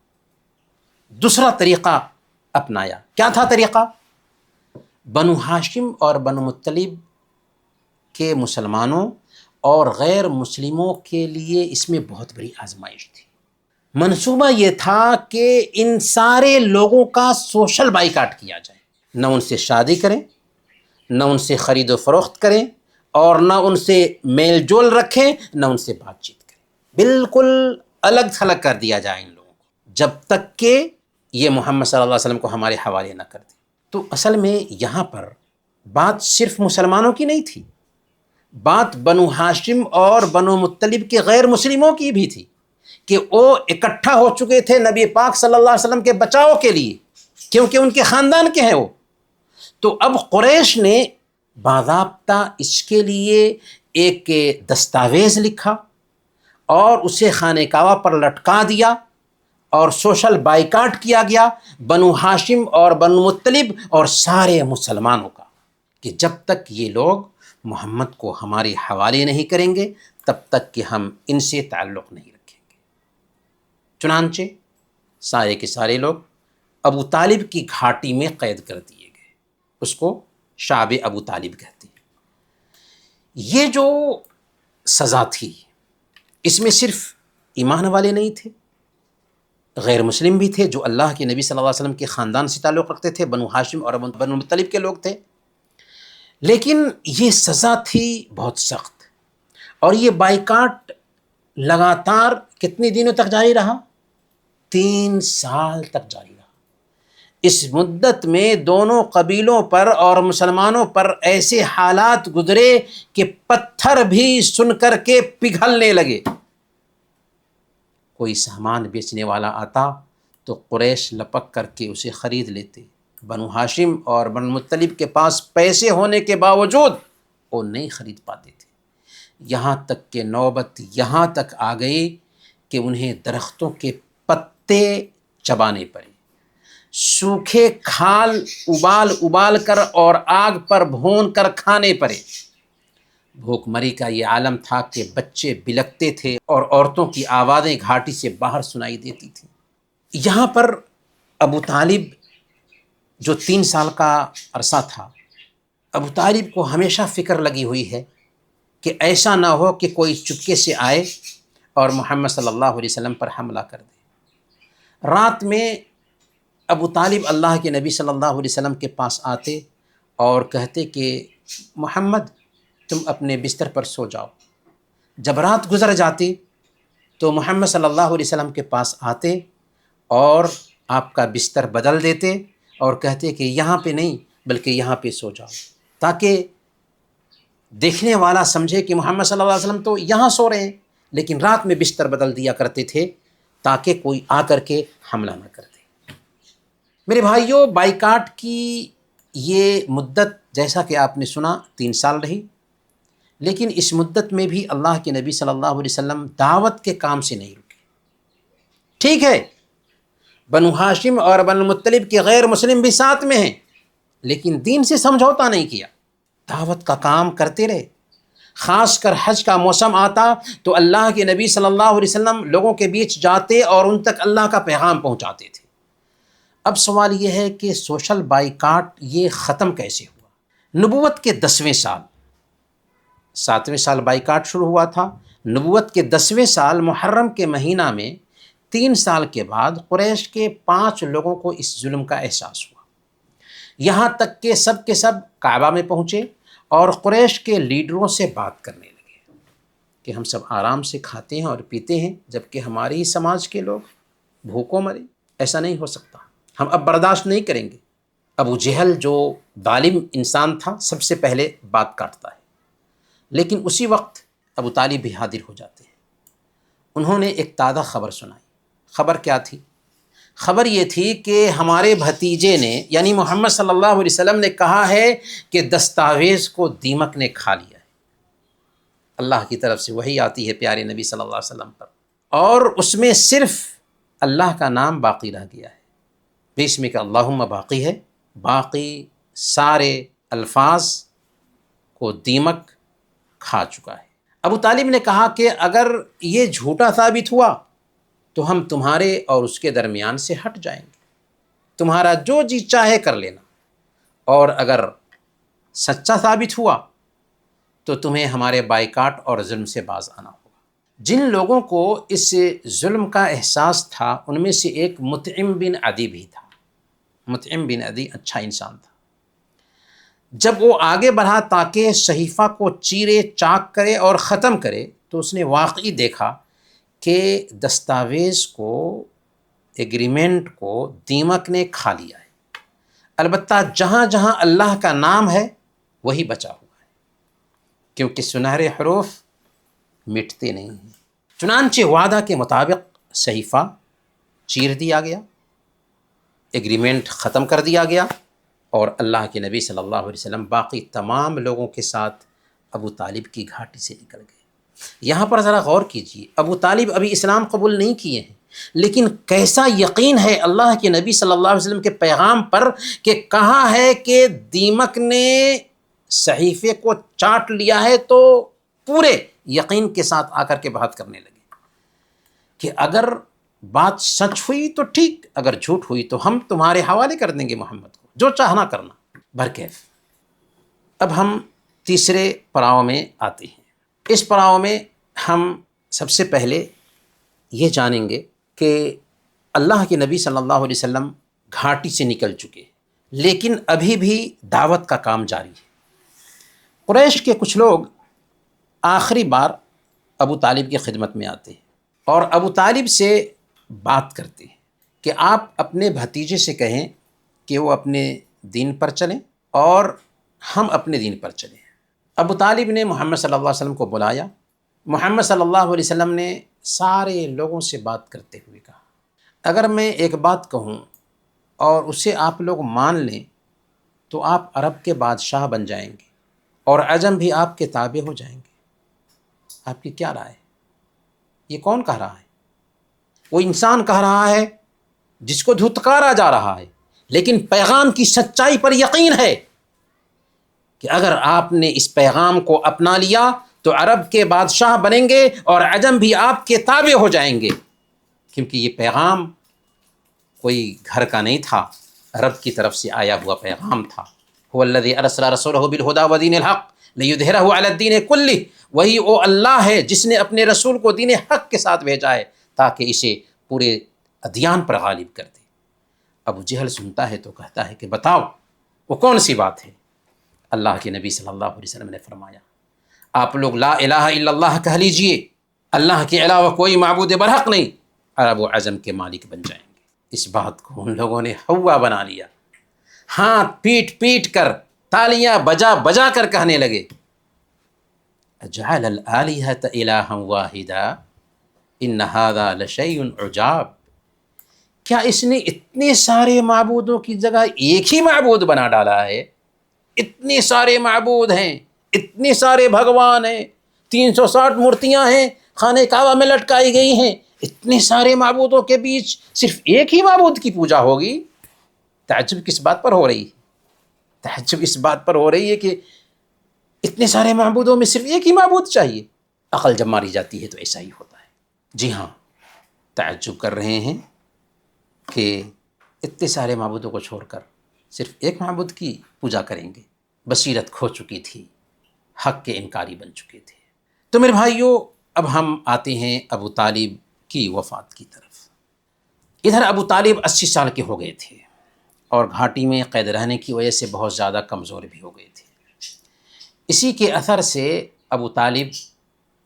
دوسرا طریقہ اپنایا۔ کیا تھا طریقہ؟ بنو ہاشم اور بنو مطلب کے مسلمانوں اور غیر مسلموں کے لیے اس میں بہت بڑی آزمائش تھی۔ منصوبہ یہ تھا کہ ان سارے لوگوں کا سوشل بائیکاٹ کیا جائے، نہ ان سے شادی کریں، نہ ان سے خرید و فروخت کریں، اور نہ ان سے میل جول رکھیں، نہ ان سے بات چیت کریں، بالکل الگ تھلگ کر دیا جائے ان لوگوں کو، جب تک کہ یہ محمد صلی اللہ علیہ وسلم کو ہمارے حوالے نہ کر دیں۔ تو اصل میں یہاں پر بات صرف مسلمانوں کی نہیں تھی، بات بنو ہاشم اور بنو مطلب کے غیر مسلموں کی بھی تھی، کہ وہ اکٹھا ہو چکے تھے نبی پاک صلی اللہ علیہ وسلم کے بچاؤ کے لیے، کیونکہ ان کے خاندان کے ہیں وہ۔ تو اب قریش نے باضابطہ اس کے لیے ایک دستاویز لکھا اور اسے خانہ کعبہ پر لٹکا دیا، اور سوشل بائیکاٹ کیا گیا بنو ہاشم اور بنو مطلب اور سارے مسلمانوں کا، کہ جب تک یہ لوگ محمد کو ہمارے حوالے نہیں کریں گے تب تک کہ ہم ان سے تعلق نہیں رکھیں گے۔ چنانچہ سارے کے سارے لوگ ابو طالب کی گھاٹی میں قید کر دیے گئے، اس کو شعب ابو طالب کہتے ہیں۔ یہ جو سزا تھی اس میں صرف ایمان والے نہیں تھے، غیر مسلم بھی تھے جو اللہ کے نبی صلی اللہ علیہ وسلم کے خاندان سے تعلق رکھتے تھے، بنو ہاشم اور بنو مطلب کے لوگ تھے، لیکن یہ سزا تھی بہت سخت۔ اور یہ بائیکاٹ لگاتار کتنے دنوں تک جاری رہا؟ 3 سال تک جاری رہا۔ اس مدت میں دونوں قبیلوں پر اور مسلمانوں پر ایسے حالات گزرے کہ پتھر بھی سن کر کے پگھلنے لگے۔ کوئی سامان بیچنے والا آتا تو قریش لپک کر کے اسے خرید لیتے۔ بنو ہاشم اور بنو مطلب کے پاس پیسے ہونے کے باوجود وہ نہیں خرید پاتے تھے، یہاں تک کہ نوبت یہاں تک آ گئی کہ انہیں درختوں کے پتے چبانے پڑے، سوکھے کھال ابال کر اور آگ پر بھون کر کھانے پڑے۔ بھوک مری کا یہ عالم تھا کہ بچے بلکتے تھے اور عورتوں کی آوازیں گھاٹی سے باہر سنائی دیتی تھیں۔ یہاں پر ابو طالب جو 3 سال کا عرصہ تھا، ابو طالب کو ہمیشہ فکر لگی ہوئی ہے کہ ایسا نہ ہو کہ کوئی چپکے سے آئے اور محمد صلی اللہ علیہ وسلم پر حملہ کر دے۔ رات میں ابو طالب اللہ کے نبی صلی اللہ علیہ وسلم کے پاس آتے اور کہتے کہ محمد تم اپنے بستر پر سو جاؤ۔ جب رات گزر جاتی تو محمد صلی اللہ علیہ وسلم کے پاس آتے اور آپ کا بستر بدل دیتے اور کہتے کہ یہاں پہ نہیں بلکہ یہاں پہ سو جاؤ، تاکہ دیکھنے والا سمجھے کہ محمد صلی اللہ علیہ وسلم تو یہاں سو رہے ہیں، لیکن رات میں بستر بدل دیا کرتے تھے تاکہ کوئی آ کر کے حملہ نہ کر دے۔ میرے بھائیوں، بائیکاٹ کی یہ مدت جیسا کہ آپ نے سنا 3 سال رہی، لیکن اس مدت میں بھی اللہ کے نبی صلی اللہ علیہ وسلم دعوت کے کام سے نہیں رکے۔ ٹھیک ہے، بنو ہاشم اور بنو مطلب کے غیر مسلم بھی ساتھ میں ہیں، لیکن دین سے سمجھوتا نہیں کیا، دعوت کا کام کرتے رہے۔ خاص کر حج کا موسم آتا تو اللہ کے نبی صلی اللہ علیہ وسلم لوگوں کے بیچ جاتے اور ان تک اللہ کا پیغام پہنچاتے تھے۔ اب سوال یہ ہے کہ سوشل بائیکاٹ یہ ختم کیسے ہوا؟ نبوت کے 10ویں سال 7ویں سال بائیکاٹ شروع ہوا تھا، نبوت کے 10ویں سال محرم کے مہینہ میں 3 سال کے بعد قریش کے 5 لوگوں کو اس ظلم کا احساس ہوا، یہاں تک کہ سب کے سب کعبہ میں پہنچے اور قریش کے لیڈروں سے بات کرنے لگے کہ ہم سب آرام سے کھاتے ہیں اور پیتے ہیں، جبکہ ہمارے ہی سماج کے لوگ بھوکوں مرے، ایسا نہیں ہو سکتا، ہم اب برداشت نہیں کریں گے۔ ابو جہل جو ظالم انسان تھا سب سے پہلے بات کاٹتا ہے، لیکن اسی وقت ابو طالب بھی حاضر ہو جاتے ہیں۔ انہوں نے ایک تازہ خبر سنائی۔ خبر کیا تھی؟ خبر یہ تھی کہ ہمارے بھتیجے نے یعنی محمد صلی اللہ علیہ وسلم نے کہا ہے کہ دستاویز کو دیمک نے کھا لیا ہے۔ اللہ کی طرف سے وحی آتی ہے پیارے نبی صلی اللہ علیہ وسلم پر، اور اس میں صرف اللہ کا نام باقی رہ گیا ہے، بیچ میں کہ اللہم باقی ہے، باقی سارے الفاظ کو دیمک کھا چکا ہے۔ ابو طالب نے کہا کہ اگر یہ جھوٹا ثابت ہوا تو ہم تمہارے اور اس کے درمیان سے ہٹ جائیں گے، تمہارا جو جی چاہے کر لینا، اور اگر سچا ثابت ہوا تو تمہیں ہمارے بائیکاٹ اور ظلم سے باز آنا ہوگا۔ جن لوگوں کو اس ظلم کا احساس تھا ان میں سے ایک مطعم بن عدی بھی تھا۔ مطعم بن عدی اچھا انسان تھا۔ جب وہ آگے بڑھا تاکہ صحیفہ کو چیرے چاک کرے اور ختم کرے تو اس نے واقعی دیکھا کہ دستاویز کو، ایگریمنٹ کو دیمک نے کھا لیا ہے، البتہ جہاں جہاں اللہ کا نام ہے وہی بچا ہوا ہے، کیونکہ سنہرے حروف مٹتے نہیں ہیں۔ چنانچہ وعدہ کے مطابق صحیفہ چیر دیا گیا، ایگریمنٹ ختم کر دیا گیا، اور اللہ کے نبی صلی اللہ علیہ وسلم باقی تمام لوگوں کے ساتھ ابو طالب کی گھاٹی سے نکل گئے۔ یہاں پر ذرا غور کیجیے، ابو طالب ابھی اسلام قبول نہیں کیے ہیں، لیکن کیسا یقین ہے اللہ کے نبی صلی اللہ علیہ وسلم کے پیغام پر کہ کہا ہے کہ دیمک نے صحیفے کو چاٹ لیا ہے، تو پورے یقین کے ساتھ آ کر کے بات کرنے لگے کہ اگر بات سچ ہوئی تو ٹھیک، اگر جھوٹ ہوئی تو ہم تمہارے حوالے کر دیں گے محمد کو، جو چاہنا کرنا۔ برکیف اب ہم تیسرے پڑاؤ میں آتے ہیں۔ اس پڑاؤ میں ہم سب سے پہلے یہ جانیں گے کہ اللہ کے نبی صلی اللہ علیہ وسلم گھاٹی سے نکل چکے، لیکن ابھی بھی دعوت کا کام جاری ہے۔ قریش کے کچھ لوگ آخری بار ابو طالب کی خدمت میں آتے ہیں اور ابو طالب سے بات کرتے ہیں کہ آپ اپنے بھتیجے سے کہیں کہ وہ اپنے دین پر چلیں اور ہم اپنے دین پر چلیں۔ ابو طالب نے محمد صلی اللہ علیہ وسلم کو بلایا۔ محمد صلی اللہ علیہ وسلم نے سارے لوگوں سے بات کرتے ہوئے کہا، اگر میں ایک بات کہوں اور اسے آپ لوگ مان لیں تو آپ عرب کے بادشاہ بن جائیں گے اور عجم بھی آپ کے تابع ہو جائیں گے۔ آپ کی کیا رائے؟ یہ کون کہہ رہا ہے؟ وہ انسان کہہ رہا ہے جس کو دھتکارا جا رہا ہے، لیکن پیغام کی سچائی پر یقین ہے کہ اگر آپ نے اس پیغام کو اپنا لیا تو عرب کے بادشاہ بنیں گے اور عجم بھی آپ کے تابع ہو جائیں گے، کیونکہ یہ پیغام کوئی گھر کا نہیں تھا، رب کی طرف سے آیا ہوا پیغام تھا۔ هو الذی ارسل رسولہ بالہدی ودین الحق لیظہرہ علی الدین کلہ، وہی وہ اللہ ہے جس نے اپنے رسول کو دین حق کے ساتھ بھیجا ہے تاکہ اسے پورے ادیان پر غالب کر دے۔ ابو جہل سنتا ہے تو کہتا ہے کہ بتاؤ وہ کون سی بات ہے؟ اللہ کے نبی صلی اللہ علیہ وسلم نے فرمایا، آپ لوگ لا الہ الا اللہ کہہ لیجئے، اللہ کے علاوہ کوئی معبود برحق نہیں، عرب و عجم کے مالک بن جائیں گے۔ اس بات کو ان لوگوں نے ہوا بنا لیا، ہاتھ پیٹ پیٹ کر، تالیاں بجا بجا کر کہنے لگے، اجعل الآلہۃ الہا واحدا ان ھذا لشیء عجاب، کیا اس نے اتنے سارے معبودوں کی جگہ ایک ہی معبود بنا ڈالا ہے؟ اتنے سارے معبود ہیں، اتنے سارے بھگوان ہیں، 360 مورتیاں ہیں خانہ کعبہ میں لٹکائی گئی ہیں، اتنے سارے معبودوں کے بیچ صرف ایک ہی معبود کی پوجا ہوگی؟ تعجب کس بات پر ہو رہی ہے؟ تعجب اس بات پر ہو رہی ہے کہ اتنے سارے معبودوں میں صرف ایک ہی معبود چاہیے۔ عقل جب ماری جاتی ہے تو ایسا ہی ہوتا ہے۔ جی ہاں، تعجب کر رہے ہیں کہ اتنے سارے معبودوں کو چھوڑ کر صرف ایک معبود کی پوجا کریں گے۔ بصیرت کھو چکی تھی، حق کے انکاری بن چکے تھے۔ تو میرے بھائیوں، اب ہم آتے ہیں ابو طالب کی وفات کی طرف۔ ادھر ابو طالب 80 سال کے ہو گئے تھے اور گھاٹی میں قید رہنے کی وجہ سے بہت زیادہ کمزور بھی ہو گئے تھے۔ اسی کے اثر سے ابو طالب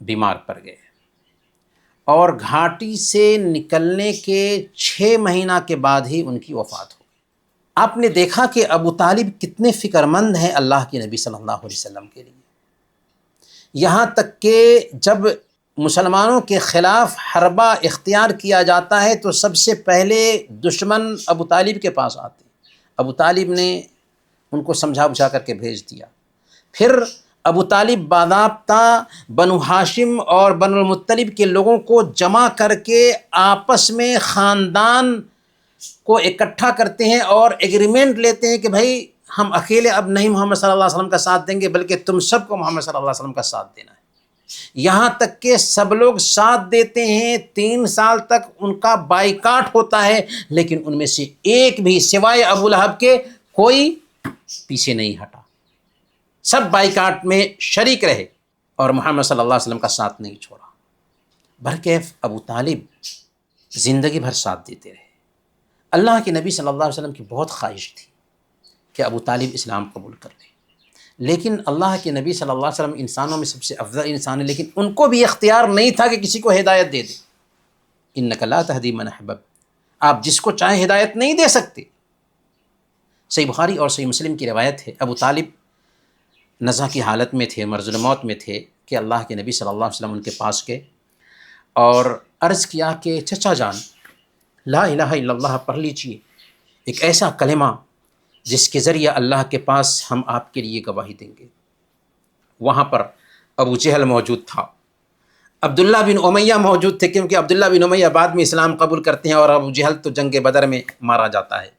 بیمار پڑ گئے اور گھاٹی سے نکلنے کے 6 مہینہ کے بعد ہی ان کی وفات ہو گئی۔ آپ نے دیکھا کہ ابو طالب کتنے فکر مند ہیں اللہ کے نبی صلی اللہ علیہ وسلم کے لیے، یہاں تک کہ جب مسلمانوں کے خلاف حربہ اختیار کیا جاتا ہے تو سب سے پہلے دشمن ابو طالب کے پاس آتے ہیں۔ ابو طالب نے ان کو سمجھا بجھا کر کے بھیج دیا۔ پھر ابو طالب باضابطہ بنو ہاشم اور بنو المطلب کے لوگوں کو جمع کر کے آپس میں خاندان کو اکٹھا کرتے ہیں اور ایگریمنٹ لیتے ہیں کہ بھائی ہم اکیلے اب نہیں محمد صلی اللہ علیہ وسلم کا ساتھ دیں گے، بلکہ تم سب کو محمد صلی اللہ علیہ وسلم کا ساتھ دینا ہے۔ یہاں تک کہ سب لوگ ساتھ دیتے ہیں، 3 سال تک ان کا بائیکاٹ ہوتا ہے، لیکن ان میں سے ایک بھی سوائے ابو لہب کے کوئی پیچھے نہیں ہٹا، سب بائیکاٹ میں شریک رہے اور محمد صلی اللہ علیہ وسلم کا ساتھ نہیں چھوڑا۔ بہرکیف ابو طالب زندگی بھر ساتھ دیتے رہے۔ اللہ کے نبی صلی اللہ علیہ وسلم کی بہت خواہش تھی کہ ابو طالب اسلام قبول کر لے، لیکن اللہ کے نبی صلی اللہ علیہ وسلم انسانوں میں سب سے افضل انسان ہے، لیکن ان کو بھی اختیار نہیں تھا کہ کسی کو ہدایت دے دے۔ انک لا تہدی من احببت، آپ جس کو چاہیں ہدایت نہیں دے سکتے۔ صحیح بخاری اور صحیح مسلم کی روایت ہے، ابو طالب نزع کی حالت میں تھے، مرض الموت میں تھے کہ اللہ کے نبی صلی اللہ علیہ وسلم ان کے پاس گئے اور عرض کیا کہ چچا جان، لا الہ الا اللہ پڑھ لیجیے، ایک ایسا کلمہ جس کے ذریعہ اللہ کے پاس ہم آپ کے لیے گواہی دیں گے۔ وہاں پر ابو جہل موجود تھا، عبداللہ بن امیہ موجود تھے، کیونکہ عبداللہ بن امیہ بعد میں اسلام قبول کرتے ہیں اور ابو جہل تو جنگ بدر میں مارا جاتا ہے۔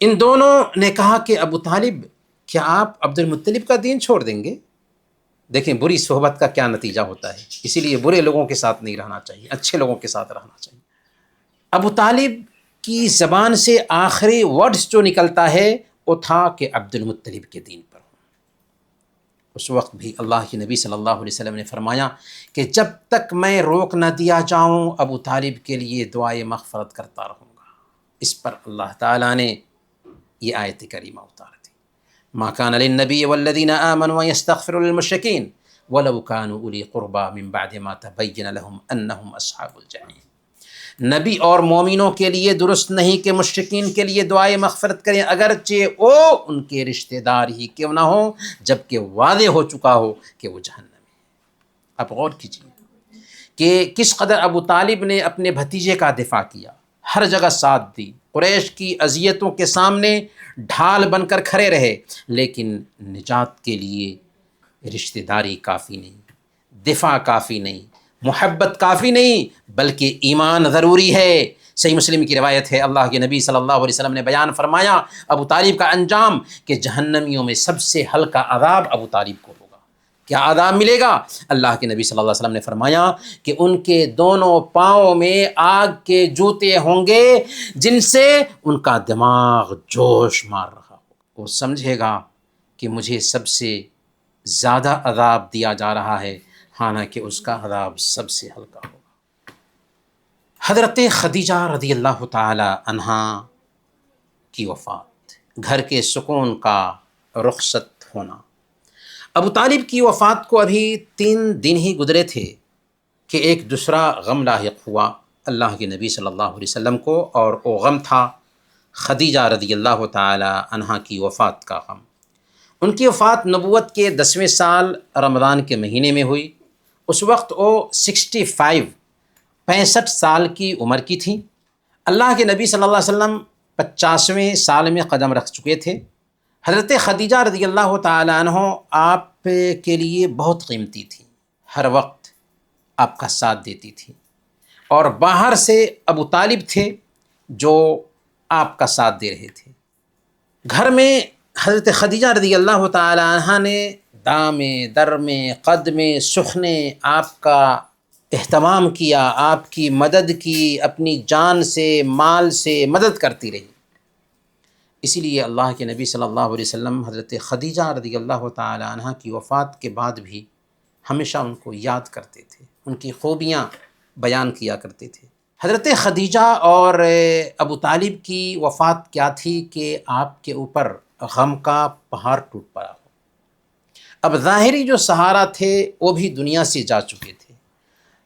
ان دونوں نے کہا کہ ابو طالب کیا آپ عبد المطلب کا دین چھوڑ دیں گے؟ دیکھیں بری صحبت کا کیا نتیجہ ہوتا ہے، اسی لیے برے لوگوں کے ساتھ نہیں رہنا چاہیے، اچھے لوگوں کے ساتھ رہنا چاہیے۔ ابو طالب کی زبان سے آخری ورڈز جو نکلتا ہے وہ تھا کہ عبد المطلب کے دین پر ہوں۔ اس وقت بھی اللہ کے نبی صلی اللہ علیہ وسلم نے فرمایا کہ جب تک میں روک نہ دیا جاؤں ابو طالب کے لیے دعائے مغفرت کرتا رہوں گا۔ اس پر اللہ تعالیٰ نے یہ آیت کریمہ اتار دی، ما کان للنبی والذین آمنوا یستغفروا للمشرکین ولو کانوا اولی قربی من بعد ما تبین لهم انہم اصحاب الجحیم۔ نبی اور مومنوں کے لیے درست نہیں کہ مشرکین کے لیے دعائے مغفرت کریں، اگرچہ وہ ان کے رشتہ دار ہی کیوں نہ ہوں، جبکہ واضح ہو چکا ہو کہ وہ جہنمی ہے۔ آپ غور کیجیے کہ کس قدر ابو طالب نے اپنے بھتیجے کا دفاع کیا، ہر جگہ ساتھ دی، قریش کی اذیتوں کے سامنے ڈھال بن کر کھڑے رہے، لیکن نجات کے لیے رشتہ داری کافی نہیں، دفاع کافی نہیں، محبت کافی نہیں، بلکہ ایمان ضروری ہے۔ صحیح مسلم کی روایت ہے، اللہ کے نبی صلی اللہ علیہ وسلم نے بیان فرمایا ابو طالب کا انجام کہ جہنمیوں میں سب سے ہلکا عذاب ابو طالب کو ہوگا۔ کیا عذاب ملے گا؟ اللہ کے نبی صلی اللہ علیہ وسلم نے فرمایا کہ ان کے دونوں پاؤں میں آگ کے جوتے ہوں گے جن سے ان کا دماغ جوش مار رہا ہوگا۔ وہ سمجھے گا کہ مجھے سب سے زیادہ عذاب دیا جا رہا ہے، حالانکہ اس کا عذاب سب سے ہلکا ہوگا۔ حضرت خدیجہ رضی اللہ تعالی عنہا کی وفات، گھر کے سکون کا رخصت ہونا۔ ابو طالب کی وفات کو ابھی 3 دن ہی گزرے تھے کہ ایک دوسرا غم لاحق ہوا اللہ کے نبی صلی اللہ علیہ وسلم کو، اور وہ غم تھا خدیجہ رضی اللہ تعالی عنہا کی وفات کا غم۔ ان کی وفات نبوت کے 10ویں سال رمضان کے مہینے میں ہوئی۔ اس وقت وہ 65 سال کی عمر کی تھیں۔ اللہ کے نبی صلی اللہ علیہ وسلم 50ویں سال میں قدم رکھ چکے تھے۔ حضرت خدیجہ رضی اللہ تعالیٰ عنہ آپ کے لیے بہت قیمتی تھی، ہر وقت آپ کا ساتھ دیتی تھی، اور باہر سے ابو طالب تھے جو آپ کا ساتھ دے رہے تھے۔ گھر میں حضرت خدیجہ رضی اللہ تعالیٰ عنہ نے دامے درمے قدمے سخنے آپ کا اہتمام کیا، آپ کی مدد کی، اپنی جان سے مال سے مدد کرتی رہی۔ اسی لیے اللہ کے نبی صلی اللہ علیہ وسلم حضرت خدیجہ رضی اللہ تعالی عنہ کی وفات کے بعد بھی ہمیشہ ان کو یاد کرتے تھے، ان کی خوبیاں بیان کیا کرتے تھے۔ حضرت خدیجہ اور ابو طالب کی وفات کیا تھی کہ آپ کے اوپر غم کا پہاڑ ٹوٹ پڑا ہو۔ اب ظاہری جو سہارا تھے وہ بھی دنیا سے جا چکے تھے،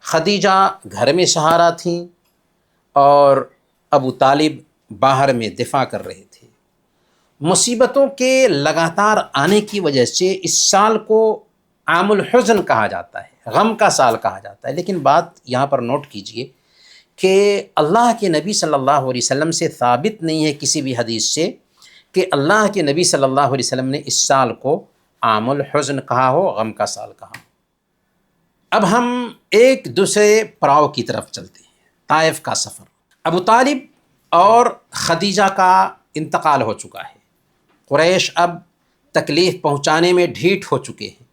خدیجہ گھر میں سہارا تھیں اور ابو طالب باہر میں دفاع کر رہے تھے۔ مصیبتوں کے لگاتار آنے کی وجہ سے اس سال کو عام الحزن کہا جاتا ہے، غم کا سال کہا جاتا ہے۔ لیکن بات یہاں پر نوٹ کیجئے کہ اللہ کے نبی صلی اللہ علیہ وسلم سے ثابت نہیں ہے کسی بھی حدیث سے کہ اللہ کے نبی صلی اللہ علیہ وسلم نے اس سال کو عام الحزن کہا ہو، غم کا سال کہا ہو۔ اب ہم ایک دوسرے پڑاؤ کی طرف چلتے ہیں، طائف کا سفر۔ ابو طالب اور خدیجہ کا انتقال ہو چکا ہے، قریش اب تکلیف پہنچانے میں ڈھیٹ ہو چکے ہیں،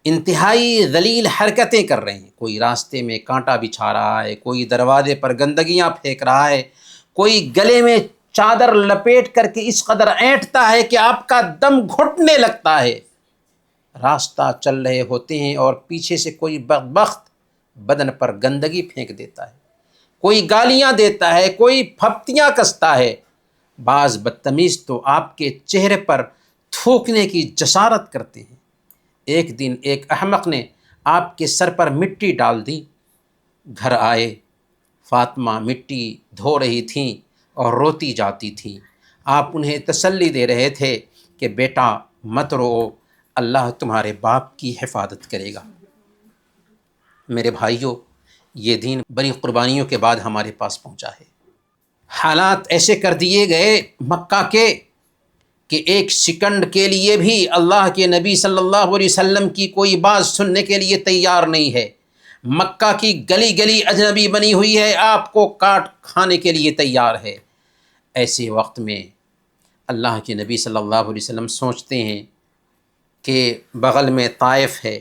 انتہائی ذلیل حرکتیں کر رہے ہیں، کوئی راستے میں کانٹا بچھا رہا ہے، کوئی دروازے پر گندگیاں پھینک رہا ہے، کوئی گلے میں چادر لپیٹ کر کے اس قدر اینٹتا ہے کہ آپ کا دم گھٹنے لگتا ہے۔ راستہ چل رہے ہوتے ہیں اور پیچھے سے کوئی بدبخت بدن پر گندگی پھینک دیتا ہے، کوئی گالیاں دیتا ہے، کوئی پھپتیاں کستا ہے، بعض بدتمیز تو آپ کے چہرے پر تھوکنے کی جسارت کرتے ہیں۔ ایک دن ایک احمق نے آپ کے سر پر مٹی ڈال دی، گھر آئے، فاطمہ مٹی دھو رہی تھیں اور روتی جاتی تھیں، آپ انہیں تسلی دے رہے تھے کہ بیٹا مت رو، اللہ تمہارے باپ کی حفاظت کرے گا۔ میرے بھائیوں، یہ دین بڑی قربانیوں کے بعد ہمارے پاس پہنچا ہے۔ حالات ایسے کر دیے گئے مکہ کے کہ ایک سیکنڈ کے لیے بھی اللہ کے نبی صلی اللہ علیہ وسلم کی کوئی بات سننے کے لیے تیار نہیں ہے۔ مکہ کی گلی گلی اجنبی بنی ہوئی ہے، آپ کو کاٹ کھانے کے لیے تیار ہے۔ ایسے وقت میں اللہ کے نبی صلی اللہ علیہ وسلم سوچتے ہیں کہ بغل میں طائف ہے،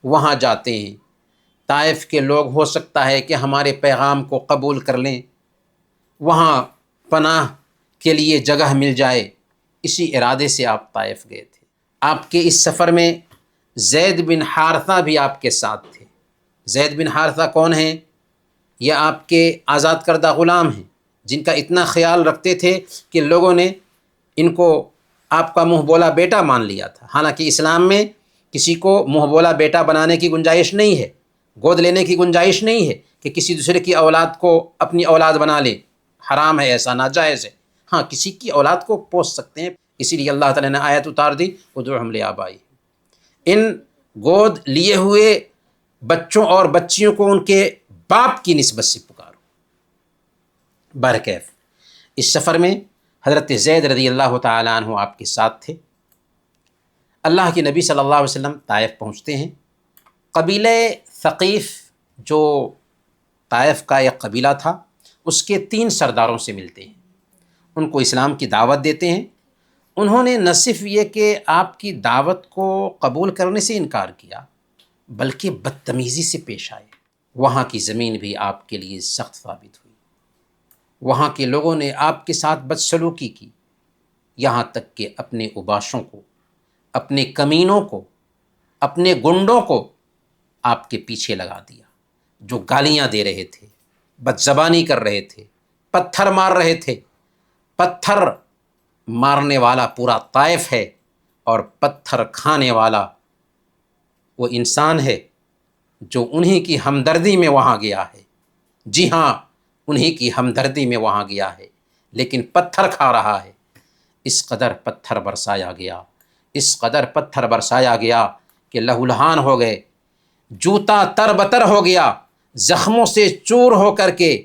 وہاں جاتے ہیں، طائف کے لوگ ہو سکتا ہے کہ ہمارے پیغام کو قبول کر لیں، وہاں پناہ کے لیے جگہ مل جائے۔ اسی ارادے سے آپ طائف گئے تھے۔ آپ کے اس سفر میں زید بن حارثہ بھی آپ کے ساتھ تھے۔ زید بن حارثہ کون ہیں؟ یہ آپ کے آزاد کردہ غلام ہیں، جن کا اتنا خیال رکھتے تھے کہ لوگوں نے ان کو آپ کا منہ بولا بیٹا مان لیا تھا۔ حالانکہ اسلام میں کسی کو منہ بولا بیٹا بنانے کی گنجائش نہیں ہے، گود لینے کی گنجائش نہیں ہے کہ کسی دوسرے کی اولاد کو اپنی اولاد بنا لے، حرام ہے، ایسا ناجائز ہے۔ ہاں، کسی کی اولاد کو پوس سکتے ہیں، اسی لیے اللہ تعالیٰ نے آیت اتار دی، ادعوہم لآبائہم۔ ان گود لیے ہوئے بچوں اور بچیوں کو ان کے باپ کی نسبت سے پکارو۔ بہرکیف اس سفر میں حضرت زید رضی اللہ تعالیٰ عنہ آپ کے ساتھ تھے۔ اللہ کے نبی صلی اللہ علیہ وسلم طائف پہنچتے ہیں۔ قبیلہ ثقیف جو طائف کا ایک قبیلہ تھا، اس کے 3 سرداروں سے ملتے ہیں، ان کو اسلام کی دعوت دیتے ہیں۔ انہوں نے نہ صرف یہ کہ آپ کی دعوت کو قبول کرنے سے انکار کیا، بلکہ بدتمیزی سے پیش آئے۔ وہاں کی زمین بھی آپ کے لیے سخت ثابت ہوئی، وہاں کے لوگوں نے آپ کے ساتھ بدسلوکی کی، یہاں تک کہ اپنے اوباشوں کو، اپنے کمینوں کو، اپنے گنڈوں کو آپ کے پیچھے لگا دیا، جو گالیاں دے رہے تھے، بدزبانی کر رہے تھے، پتھر مار رہے تھے۔ پتھر مارنے والا پورا طائف ہے اور پتھر کھانے والا وہ انسان ہے جو انہی کی ہمدردی میں وہاں گیا ہے۔ جی ہاں، انہی کی ہمدردی میں وہاں گیا ہے، لیکن پتھر کھا رہا ہے۔ اس قدر پتھر برسایا گیا، اس قدر پتھر برسایا گیا کہ لہولہان ہو گئے، جوتا تر بتر ہو گیا، زخموں سے چور ہو کر کے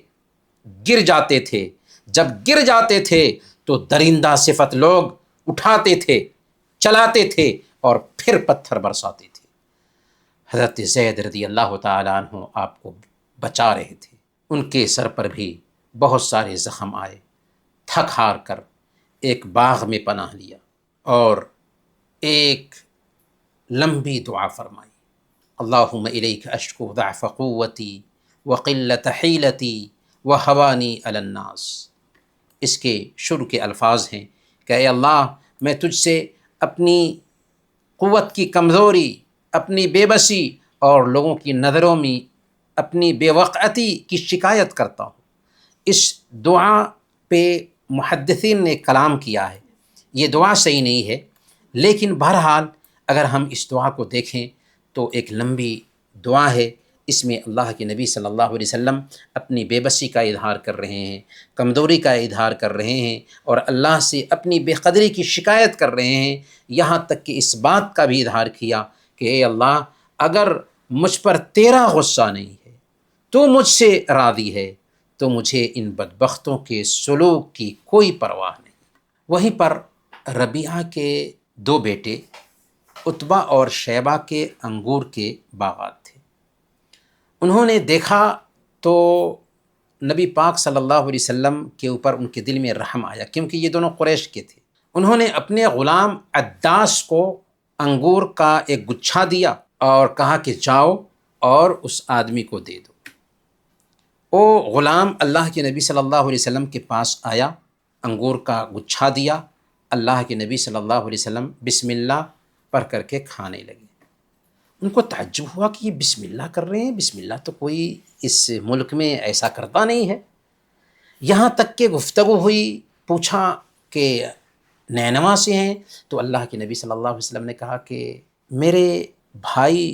گر جاتے تھے۔ جب گر جاتے تھے تو درندہ صفت لوگ اٹھاتے تھے، چلاتے تھے اور پھر پتھر برساتے تھے۔ حضرت زید رضی اللہ تعالیٰ عنہ آپ کو بچا رہے تھے، ان کے سر پر بھی بہت سارے زخم آئے۔ تھک ہار کر ایک باغ میں پناہ لیا اور ایک لمبی دعا فرمائی، اللہم الیک اشکو ضعف قوتی وقلت حیلتی وہوانی علی الناس۔ اس کے شروع کے الفاظ ہیں کہ اے اللہ میں تجھ سے اپنی قوت کی کمزوری، اپنی بے بسی اور لوگوں کی نظروں میں اپنی بے وقعتی کی شکایت کرتا ہوں۔ اس دعا پہ محدثین نے کلام کیا ہے، یہ دعا صحیح نہیں ہے، لیکن بہرحال اگر ہم اس دعا کو دیکھیں تو ایک لمبی دعا ہے۔ اس میں اللہ کے نبی صلی اللہ علیہ وسلم اپنی بے بسی کا اظہار کر رہے ہیں، کمزوری کا اظہار کر رہے ہیں، اور اللہ سے اپنی بے قدری کی شکایت کر رہے ہیں، یہاں تک کہ اس بات کا بھی اظہار کیا کہ اے اللہ اگر مجھ پر تیرا غصہ نہیں ہے، تو مجھ سے راضی ہے، تو مجھے ان بدبختوں کے سلوک کی کوئی پرواہ نہیں۔ وہیں پر ربیعہ کے دو بیٹے عتبہ اور شیبہ کے انگور کے باغات تھے۔ انہوں نے دیکھا تو نبی پاک صلی اللہ علیہ وسلم کے اوپر ان کے دل میں رحم آیا، کیونکہ یہ دونوں قریش کے تھے۔ انہوں نے اپنے غلام عداس کو انگور کا ایک گچھا دیا اور کہا کہ جاؤ اور اس آدمی کو دے دو۔ وہ غلام اللہ کے نبی صلی اللہ علیہ وسلم کے پاس آیا، انگور کا گچھا دیا، اللہ کے نبی صلی اللہ علیہ وسلم بسم اللہ پڑھ کر کے کھانے لگے۔ ان کو تعجب ہوا کہ یہ بسم اللہ کر رہے ہیں، بسم اللہ تو کوئی اس ملک میں ایسا کرتا نہیں ہے۔ یہاں تک کہ گفتگو ہوئی، پوچھا کہ نینوا سے ہیں، تو اللہ کے نبی صلی اللہ علیہ وسلم نے کہا کہ میرے بھائی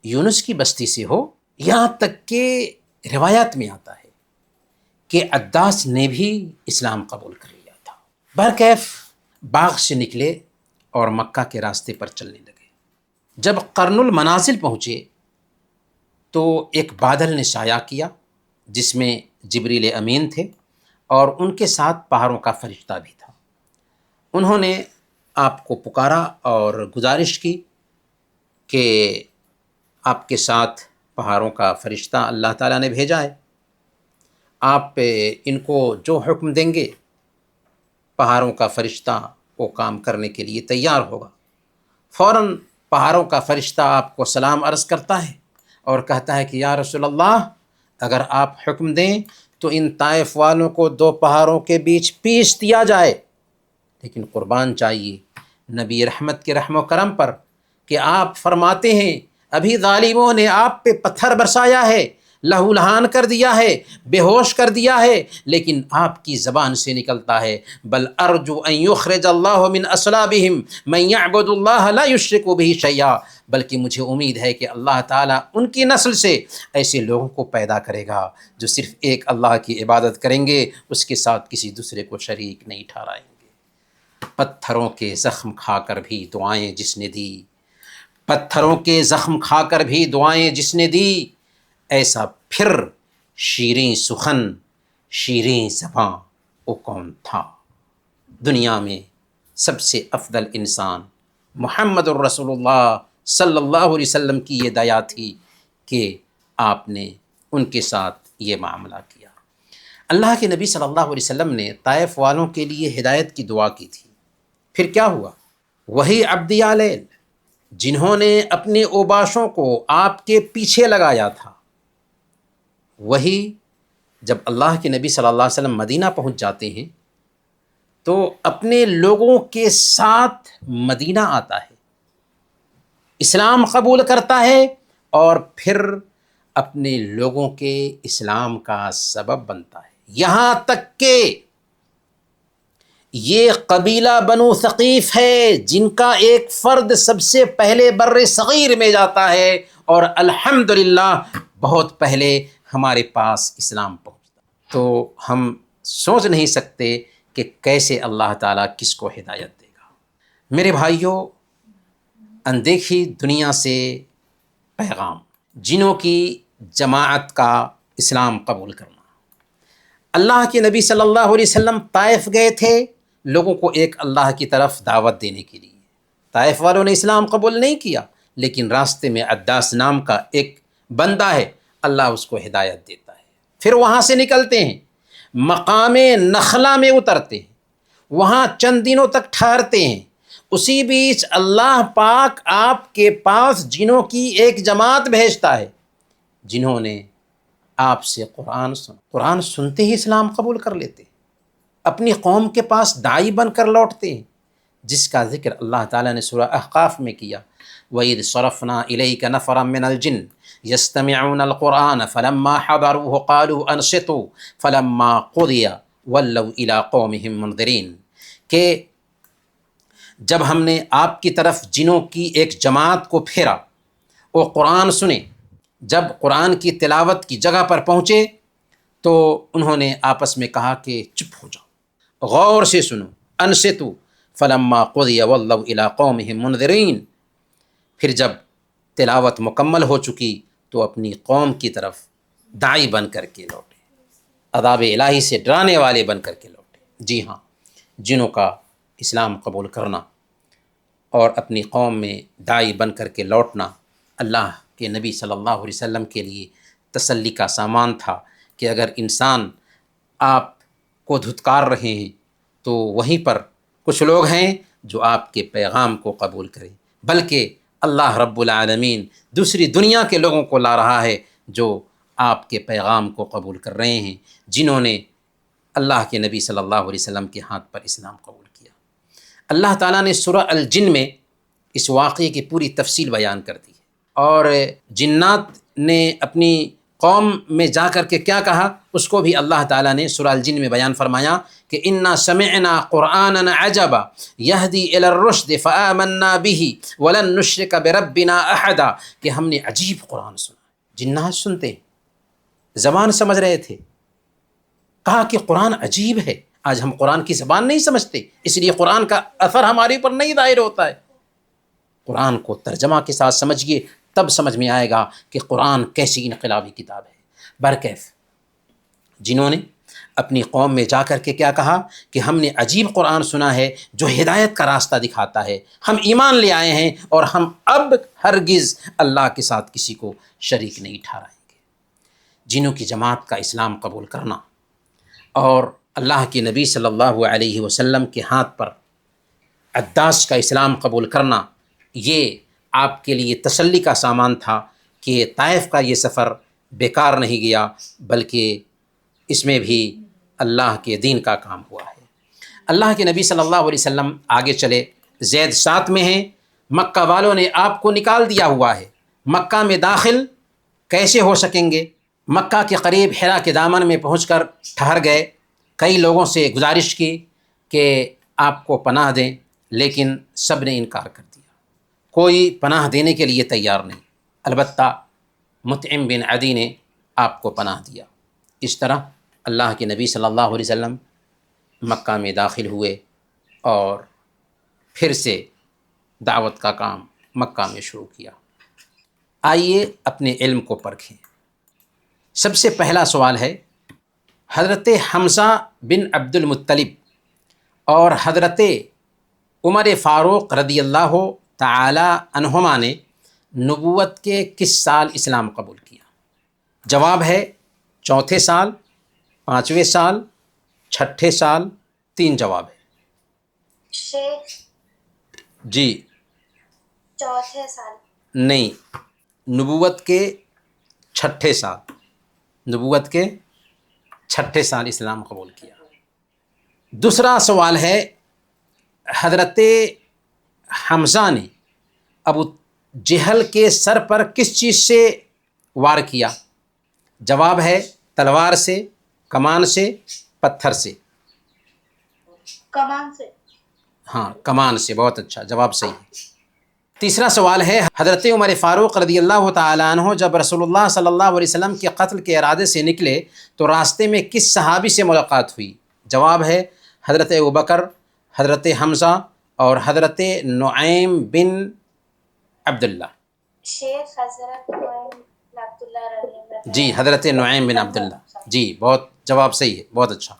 یونس کی بستی سے ہو۔ یہاں تک کہ روایات میں آتا ہے کہ عداس نے بھی اسلام قبول کر لیا تھا۔ برکیف باغ سے نکلے اور مکہ کے راستے پر چلنے لگے۔ جب قرن المنازل پہنچے تو ایک بادل نے سایہ کیا جس میں جبریل امین تھے اور ان کے ساتھ پہاڑوں کا فرشتہ بھی تھا۔ انہوں نے آپ کو پکارا اور گزارش کی کہ آپ کے ساتھ پہاڑوں کا فرشتہ اللہ تعالیٰ نے بھیجا ہے، آپ ان کو جو حکم دیں گے پہاڑوں کا فرشتہ وہ کام کرنے کے لیے تیار ہوگا۔ فوراً پہاڑوں کا فرشتہ آپ کو سلام عرض کرتا ہے اور کہتا ہے کہ یا رسول اللہ اگر آپ حکم دیں تو ان طائف والوں کو دو پہاڑوں کے بیچ پیس دیا جائے۔ لیکن قربان چاہیے نبی رحمت کے رحم و کرم پر کہ آپ فرماتے ہیں ابھی ظالموں نے آپ پہ پتھر برسایا ہے، لہو لہان کر دیا ہے، بے ہوش کر دیا ہے، لیکن آپ کی زبان سے نکلتا ہے بل ارجو ان یخرج اللہ من اصلابہم من یعبد اللہ لا یشرک بہ شیئا، بلکہ مجھے امید ہے کہ اللہ تعالیٰ ان کی نسل سے ایسے لوگوں کو پیدا کرے گا جو صرف ایک اللہ کی عبادت کریں گے، اس کے ساتھ کسی دوسرے کو شریک نہیں ٹھہرائیں گے۔ پتھروں کے زخم کھا کر بھی دعائیں جس نے دی، پتھروں کے زخم کھا کر بھی دعائیں جس نے دی، ایسا پھر شیریں سخن شیریں زباں وہ کون تھا۔ دنیا میں سب سے افضل انسان محمد الرسول اللہ صلی اللہ علیہ وسلم کی یہ دیا تھی کہ آپ نے ان کے ساتھ یہ معاملہ کیا۔ اللہ کے نبی صلی اللہ علیہ وسلم نے طائف والوں کے لیے ہدایت کی دعا کی تھی۔ پھر کیا ہوا؟ وہی عبد علیل جنہوں نے اپنے اوباشوں کو آپ کے پیچھے لگایا تھا، وہی جب اللہ کے نبی صلی اللہ علیہ وسلم مدینہ پہنچ جاتے ہیں تو اپنے لوگوں کے ساتھ مدینہ آتا ہے، اسلام قبول کرتا ہے اور پھر اپنے لوگوں کے اسلام کا سبب بنتا ہے، یہاں تک کہ یہ قبیلہ بنو ثقیف ہے جن کا ایک فرد سب سے پہلے بر صغیر میں جاتا ہے اور الحمدللہ بہت پہلے ہمارے پاس اسلام پہنچتا۔ تو ہم سوچ نہیں سکتے کہ کیسے اللہ تعالیٰ کس کو ہدایت دے گا۔ میرے بھائیوں، اندیکھی دنیا سے پیغام، جنوں کی جماعت کا اسلام قبول کرنا۔ اللہ کے نبی صلی اللہ علیہ وسلم طائف گئے تھے لوگوں کو ایک اللہ کی طرف دعوت دینے کے لیے۔ طائف والوں نے اسلام قبول نہیں کیا، لیکن راستے میں عداس نام کا ایک بندہ ہے، اللہ اس کو ہدایت دیتا ہے۔ پھر وہاں سے نکلتے ہیں، مقام نخلا میں اترتے ہیں، وہاں چند دنوں تک ٹھہرتے ہیں۔ اسی بیچ اللہ پاک آپ کے پاس جنوں کی ایک جماعت بھیجتا ہے جنہوں نے آپ سے قرآن سنتے ہی اسلام قبول کر لیتے۔ اپنی قوم کے پاس داعی بن کر لوٹتے ہیں، جس کا ذکر اللہ تعالیٰ نے سورہ احقاف میں کیا۔ وَإِذْ صَرَفْنَا إِلَيْكَ نَفَرًا مِّنَ الْجِنِّ يَسْتَمِعُونَ الْقُرْآنَ فَلَمَّا حَضَرُوهُ قَالُوا أَنصِتُوا فَلَمَّا قُضِيَ وَلَّوْا إِلَىٰ قَوْمِهِمْ مُنذِرِينَ، کہ جب ہم نے آپ کی طرف جنوں کی ایک جماعت کو پھیرا، وہ قرآن سنے، جب قرآن کی تلاوت کی جگہ پر پہنچے تو انہوں نے آپس میں کہا کہ چپ ہو جاؤ، غور سے سنو، انصتوا فلما قضی ولوا الی قومہم منذرین، پھر جب تلاوت مکمل ہو چکی تو اپنی قوم کی طرف داعی بن کر کے لوٹے، عذاب الہی سے ڈرانے والے بن کر کے لوٹے۔ جی ہاں، جنوں کا اسلام قبول کرنا اور اپنی قوم میں داعی بن کر کے لوٹنا اللہ کے نبی صلی اللہ علیہ وسلم کے لیے تسلی کا سامان تھا کہ اگر انسان آپ کو دھتکار رہے ہیں تو وہیں پر کچھ لوگ ہیں جو آپ کے پیغام کو قبول کریں، بلکہ اللہ رب العالمین دوسری دنیا کے لوگوں کو لا رہا ہے جو آپ کے پیغام کو قبول کر رہے ہیں، جنہوں نے اللہ کے نبی صلی اللہ علیہ وسلم کے ہاتھ پر اسلام قبول کیا۔ اللہ تعالیٰ نے سورہ الجن میں اس واقعے کی پوری تفصیل بیان کر دی ہے، اور جنات نے اپنی قوم میں جا کر کے کیا کہا اس کو بھی اللہ تعالیٰ نے سورہ الجن میں بیان فرمایا کہ انا سمعنا قرآنا عجبا یہدی الی الرشد فآمنا به ولن نشرک بربنا احدا، کہ ہم نے عجیب قرآن سنا۔ جنات سنتے ہیں، زبان سمجھ رہے تھے، کہا کہ قرآن عجیب ہے۔ آج ہم قرآن کی زبان نہیں سمجھتے، اس لیے قرآن کا اثر ہمارے اوپر نہیں ظاہر ہوتا ہے۔ قرآن کو ترجمہ کے ساتھ سمجھیے، تب سمجھ میں آئے گا کہ قرآن کیسی انقلابی کتاب ہے۔ برکیف جنہوں نے اپنی قوم میں جا کر کے کیا کہا کہ ہم نے عجیب قرآن سنا ہے جو ہدایت کا راستہ دکھاتا ہے، ہم ایمان لے آئے ہیں اور ہم اب ہرگز اللہ کے ساتھ کسی کو شریک نہیں ٹھہرائیں گے۔ جنوں کی جماعت کا اسلام قبول کرنا اور اللہ کے نبی صلی اللہ علیہ وسلم کے ہاتھ پر عداس کا اسلام قبول کرنا، یہ آپ کے لیے تسلی کا سامان تھا کہ طائف کا یہ سفر بیکار نہیں گیا، بلکہ اس میں بھی اللہ کے دین کا کام ہوا ہے۔ اللہ کے نبی صلی اللہ علیہ وسلم آگے چلے، زید ساتھ میں ہیں، مکہ والوں نے آپ کو نکال دیا ہوا ہے، مکہ میں داخل کیسے ہو سکیں گے؟ مکہ کے قریب حرا کے دامن میں پہنچ کر ٹھہر گئے، کئی لوگوں سے گزارش کی کہ آپ کو پناہ دیں، لیکن سب نے انکار کر دیا، کوئی پناہ دینے کے لیے تیار نہیں، البتہ مطعم بن عدی نے آپ کو پناہ دیا۔ اس طرح اللہ کے نبی صلی اللہ علیہ وسلم مکہ میں داخل ہوئے اور پھر سے دعوت کا کام مکہ میں شروع کیا۔ آئیے اپنے علم کو پرکھیں۔ سب سے پہلا سوال ہے، حضرت حمزہ بن عبد المطلب اور حضرت عمر فاروق رضی اللہ تعالی عنہما نے نبوت کے کس سال اسلام قبول کیا؟ جواب ہے چوتھے سال، پانچویں سال، چھٹے سال، تین جواب ہے۔ شیخ جی چوتھے سال۔ نہیں، نبوت کے چھٹے سال، نبوت کے چھٹے سال اسلام قبول کیا۔ دوسرا سوال ہے، حضرت حمزہ نے ابو جہل کے سر پر کس چیز سے وار کیا؟ جواب ہے تلوار سے، کمان سے، پتھر سے۔ کمان سے۔ ہاں، کمان سے، بہت اچھا جواب، صحیح ہے۔ تیسرا سوال ہے، حضرت عمر فاروق رضی اللہ تعالیٰ عنہ جب رسول اللہ صلی اللہ علیہ وسلم کے قتل کے ارادے سے نکلے تو راستے میں کس صحابی سے ملاقات ہوئی؟ جواب ہے حضرت ابوبکر، حضرت حمزہ اور حضرت نعیم بن عبداللہ۔ شیخ حضرت نعیم بن عبداللہ رضی اللہ عنہ۔ جی، حضرت نعیم بن عبداللہ، جی بہت جواب صحیح ہے، بہت اچھا۔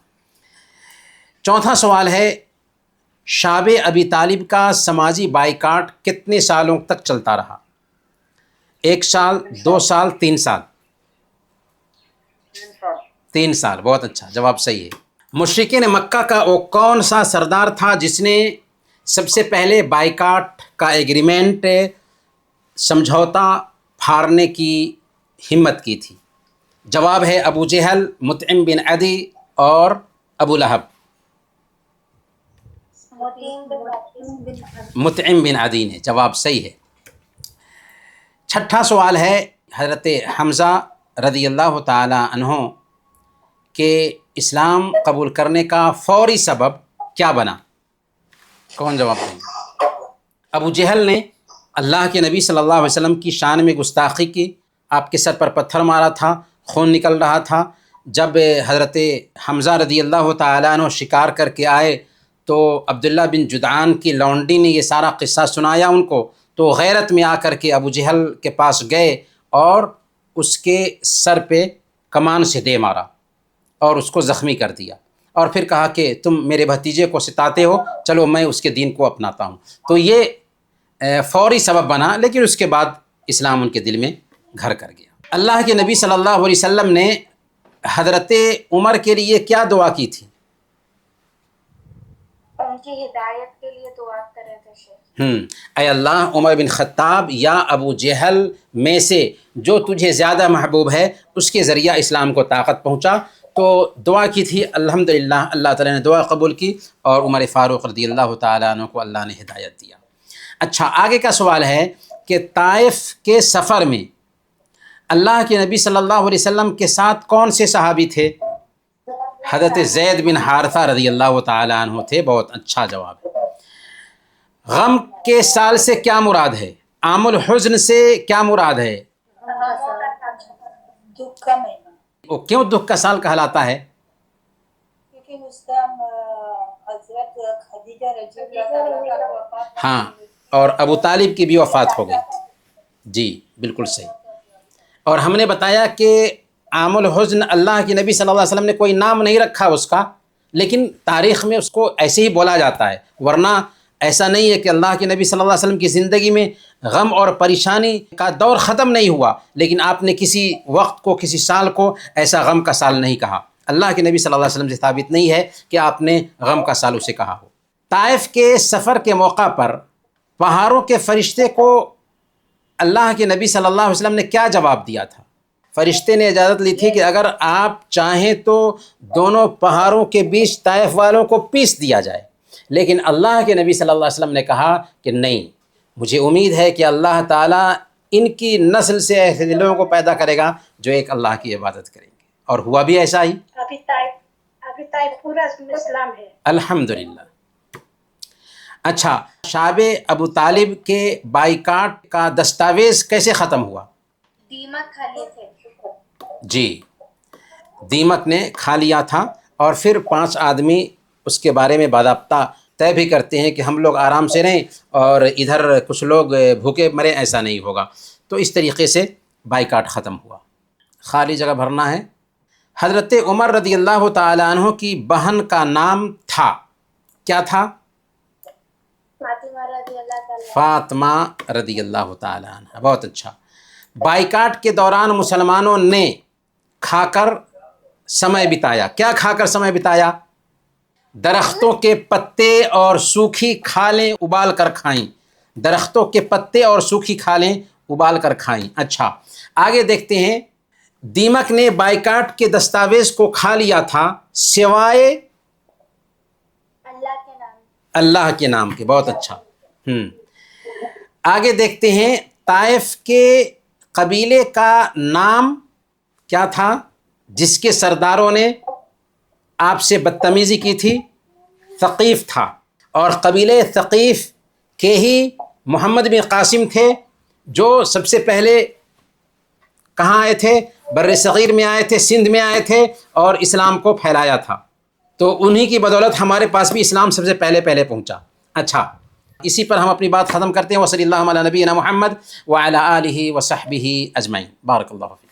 چوتھا سوال ہے، شاب ابی طالب کا سماجی بائیکاٹ کتنے سالوں تک چلتا رہا؟ 1 سال، 2 سال، 3 سال؟ 3 سال، بہت اچھا جواب صحیح ہے۔ مشرکین مکہ کا وہ کون سا سردار تھا جس نے سب سے پہلے بائیکاٹ کا ایگریمنٹ، سمجھوتا پھاڑنے کی ہمت کی تھی؟ جواب ہے ابو جہل، مطعم بن عدی اور ابو لہب۔ مطعم بن عدی نے، جواب صحیح ہے۔ چھٹا سوال ہے حضرت حمزہ رضی اللہ تعالی عنہ کے اسلام قبول کرنے کا فوری سبب کیا بنا؟ کون جواب دیں گے؟ ابو جہل نے اللہ کے نبی صلی اللہ علیہ وسلم کی شان میں گستاخی کی، آپ کے سر پر پتھر مارا تھا، خون نکل رہا تھا۔ جب حضرت حمزہ رضی اللہ تعالیٰ عنہ شکار کر کے آئے تو عبداللہ بن جدعان کی لونڈی نے یہ سارا قصہ سنایا ان کو، تو غیرت میں آ کر کے ابو جہل کے پاس گئے اور اس کے سر پہ کمان سے دے مارا اور اس کو زخمی کر دیا، اور پھر کہا کہ تم میرے بھتیجے کو ستاتے ہو، چلو میں اس کے دین کو اپناتا ہوں۔ تو یہ فوری سبب بنا، لیکن اس کے بعد اسلام ان کے دل میں گھر کر گیا۔ اللہ کے نبی صلی اللہ علیہ وسلم نے حضرت عمر کے لیے کیا دعا کی تھی؟ ان کی ہدایت کے لیے دعا کرے تھے۔ اے اللہ، عمر بن خطاب یا ابو جہل میں سے جو تجھے زیادہ محبوب ہے اس کے ذریعہ اسلام کو طاقت پہنچا۔ تو دعا کی تھی، الحمدللہ اللہ تعالیٰ نے دعا قبول کی اور عمر فاروق رضی اللہ تعالیٰ عنہ کو اللہ نے ہدایت دیا۔ اچھا، آگے کا سوال ہے کہ طائف کے سفر میں اللہ کے نبی صلی اللہ علیہ وسلم کے ساتھ کون سے صحابی تھے؟ حضرت زید بن حارثہ رضی اللہ تعالیٰ عنہ تھے۔ بہت اچھا جواب ہے۔ غم کے سال سے کیا مراد ہے؟ عام الحزن سے کیا مراد ہے؟ دکھ کا مہینہ، وہ کیوں دکھ کا سال کہلاتا ہے؟ کیونکہ اس کا حضرت خدیجہ رضی اللہ عنہا کا وفات، ہاں، اور ابو طالب کی بھی وفات ہو گئی تھی۔ جی بالکل صحیح۔ اور ہم نے بتایا کہ عام الحزن اللہ کے نبی صلی اللہ علیہ وسلم نے کوئی نام نہیں رکھا اس کا، لیکن تاریخ میں اس کو ایسے ہی بولا جاتا ہے، ورنہ ایسا نہیں ہے کہ اللہ کے نبی صلی اللہ علیہ وسلم کی زندگی میں غم اور پریشانی کا دور ختم نہیں ہوا، لیکن آپ نے کسی وقت کو، کسی سال کو ایسا غم کا سال نہیں کہا۔ اللہ کے نبی صلی اللہ علیہ وسلم سے ثابت نہیں ہے کہ آپ نے غم کا سال اسے کہا ہو۔ طائف کے سفر کے موقع پر پہاڑوں کے فرشتے کو اللہ کے نبی صلی اللہ علیہ وسلم نے کیا جواب دیا تھا؟ فرشتے نے اجازت لی تھی کہ اگر آپ چاہیں تو دونوں پہاڑوں کے بیچ طائف والوں کو پیس دیا جائے، لیکن اللہ کے نبی صلی اللہ علیہ وسلم نے کہا کہ نہیں، مجھے امید ہے کہ اللہ تعالیٰ ان کی نسل سے ایسے لوگوں کو پیدا کرے گا جو ایک اللہ کی عبادت کریں گے، اور ہوا بھی ایسا ہی۔ ابھی طائف پورا اسلام ہے، الحمدللہ۔ اچھا، شعب ابو طالب کے بائیکاٹ کا دستاویز کیسے ختم ہوا؟ دیمک کھا لیے تھے۔ جی، دیمک نے کھا لیا تھا، اور پھر 5 آدمی اس کے بارے میں باضابطہ طے بھی کرتے ہیں کہ ہم لوگ آرام سے رہیں اور ادھر کچھ لوگ بھوکے مرے، ایسا نہیں ہوگا۔ تو اس طریقے سے بائیکاٹ ختم ہوا۔ خالی جگہ بھرنا ہے۔ حضرت عمر رضی اللہ تعالیٰ عنہ کی بہن کا نام تھا، کیا تھا؟ فاطمہ رضی اللہ تعالیٰ۔ فاطمہ رضی اللہ تعالیٰ عنہ۔ بہت اچھا۔ بائیکاٹ کے دوران مسلمانوں نے کھا کر سمے بتایا، کیا کھا کر سمے بتایا؟ درختوں کے پتے اور سوکھی کھالیں ابال کر کھائیں، درختوں کے پتے اور سوکھی کھالیں ابال کر کھائیں۔ اچھا، آگے دیکھتے ہیں۔ دیمک نے بائیکاٹ کے دستاویز کو کھا لیا تھا سوائے اللہ کے نام۔ اللہ کے نام کے۔ بہت اچھا۔ آگے دیکھتے ہیں، طائف کے قبیلے کا نام کیا تھا جس کے سرداروں نے آپ سے بدتمیزی کی تھی؟ ثقیف تھا، اور قبیلے ثقیف کے ہی محمد بن قاسم تھے جو سب سے پہلے کہاں آئے تھے؟ بر صغیر میں آئے تھے، سندھ میں آئے تھے اور اسلام کو پھیلایا تھا۔ تو انہی کی بدولت ہمارے پاس بھی اسلام سب سے پہلے پہنچا۔ اچھا، اسی پر ہم اپنی بات ختم کرتے ہیں۔ وصلی اللہ علی نبینا محمد وعلی آلہ وصحبہ اجمعین۔ بارک اللہ فیکم۔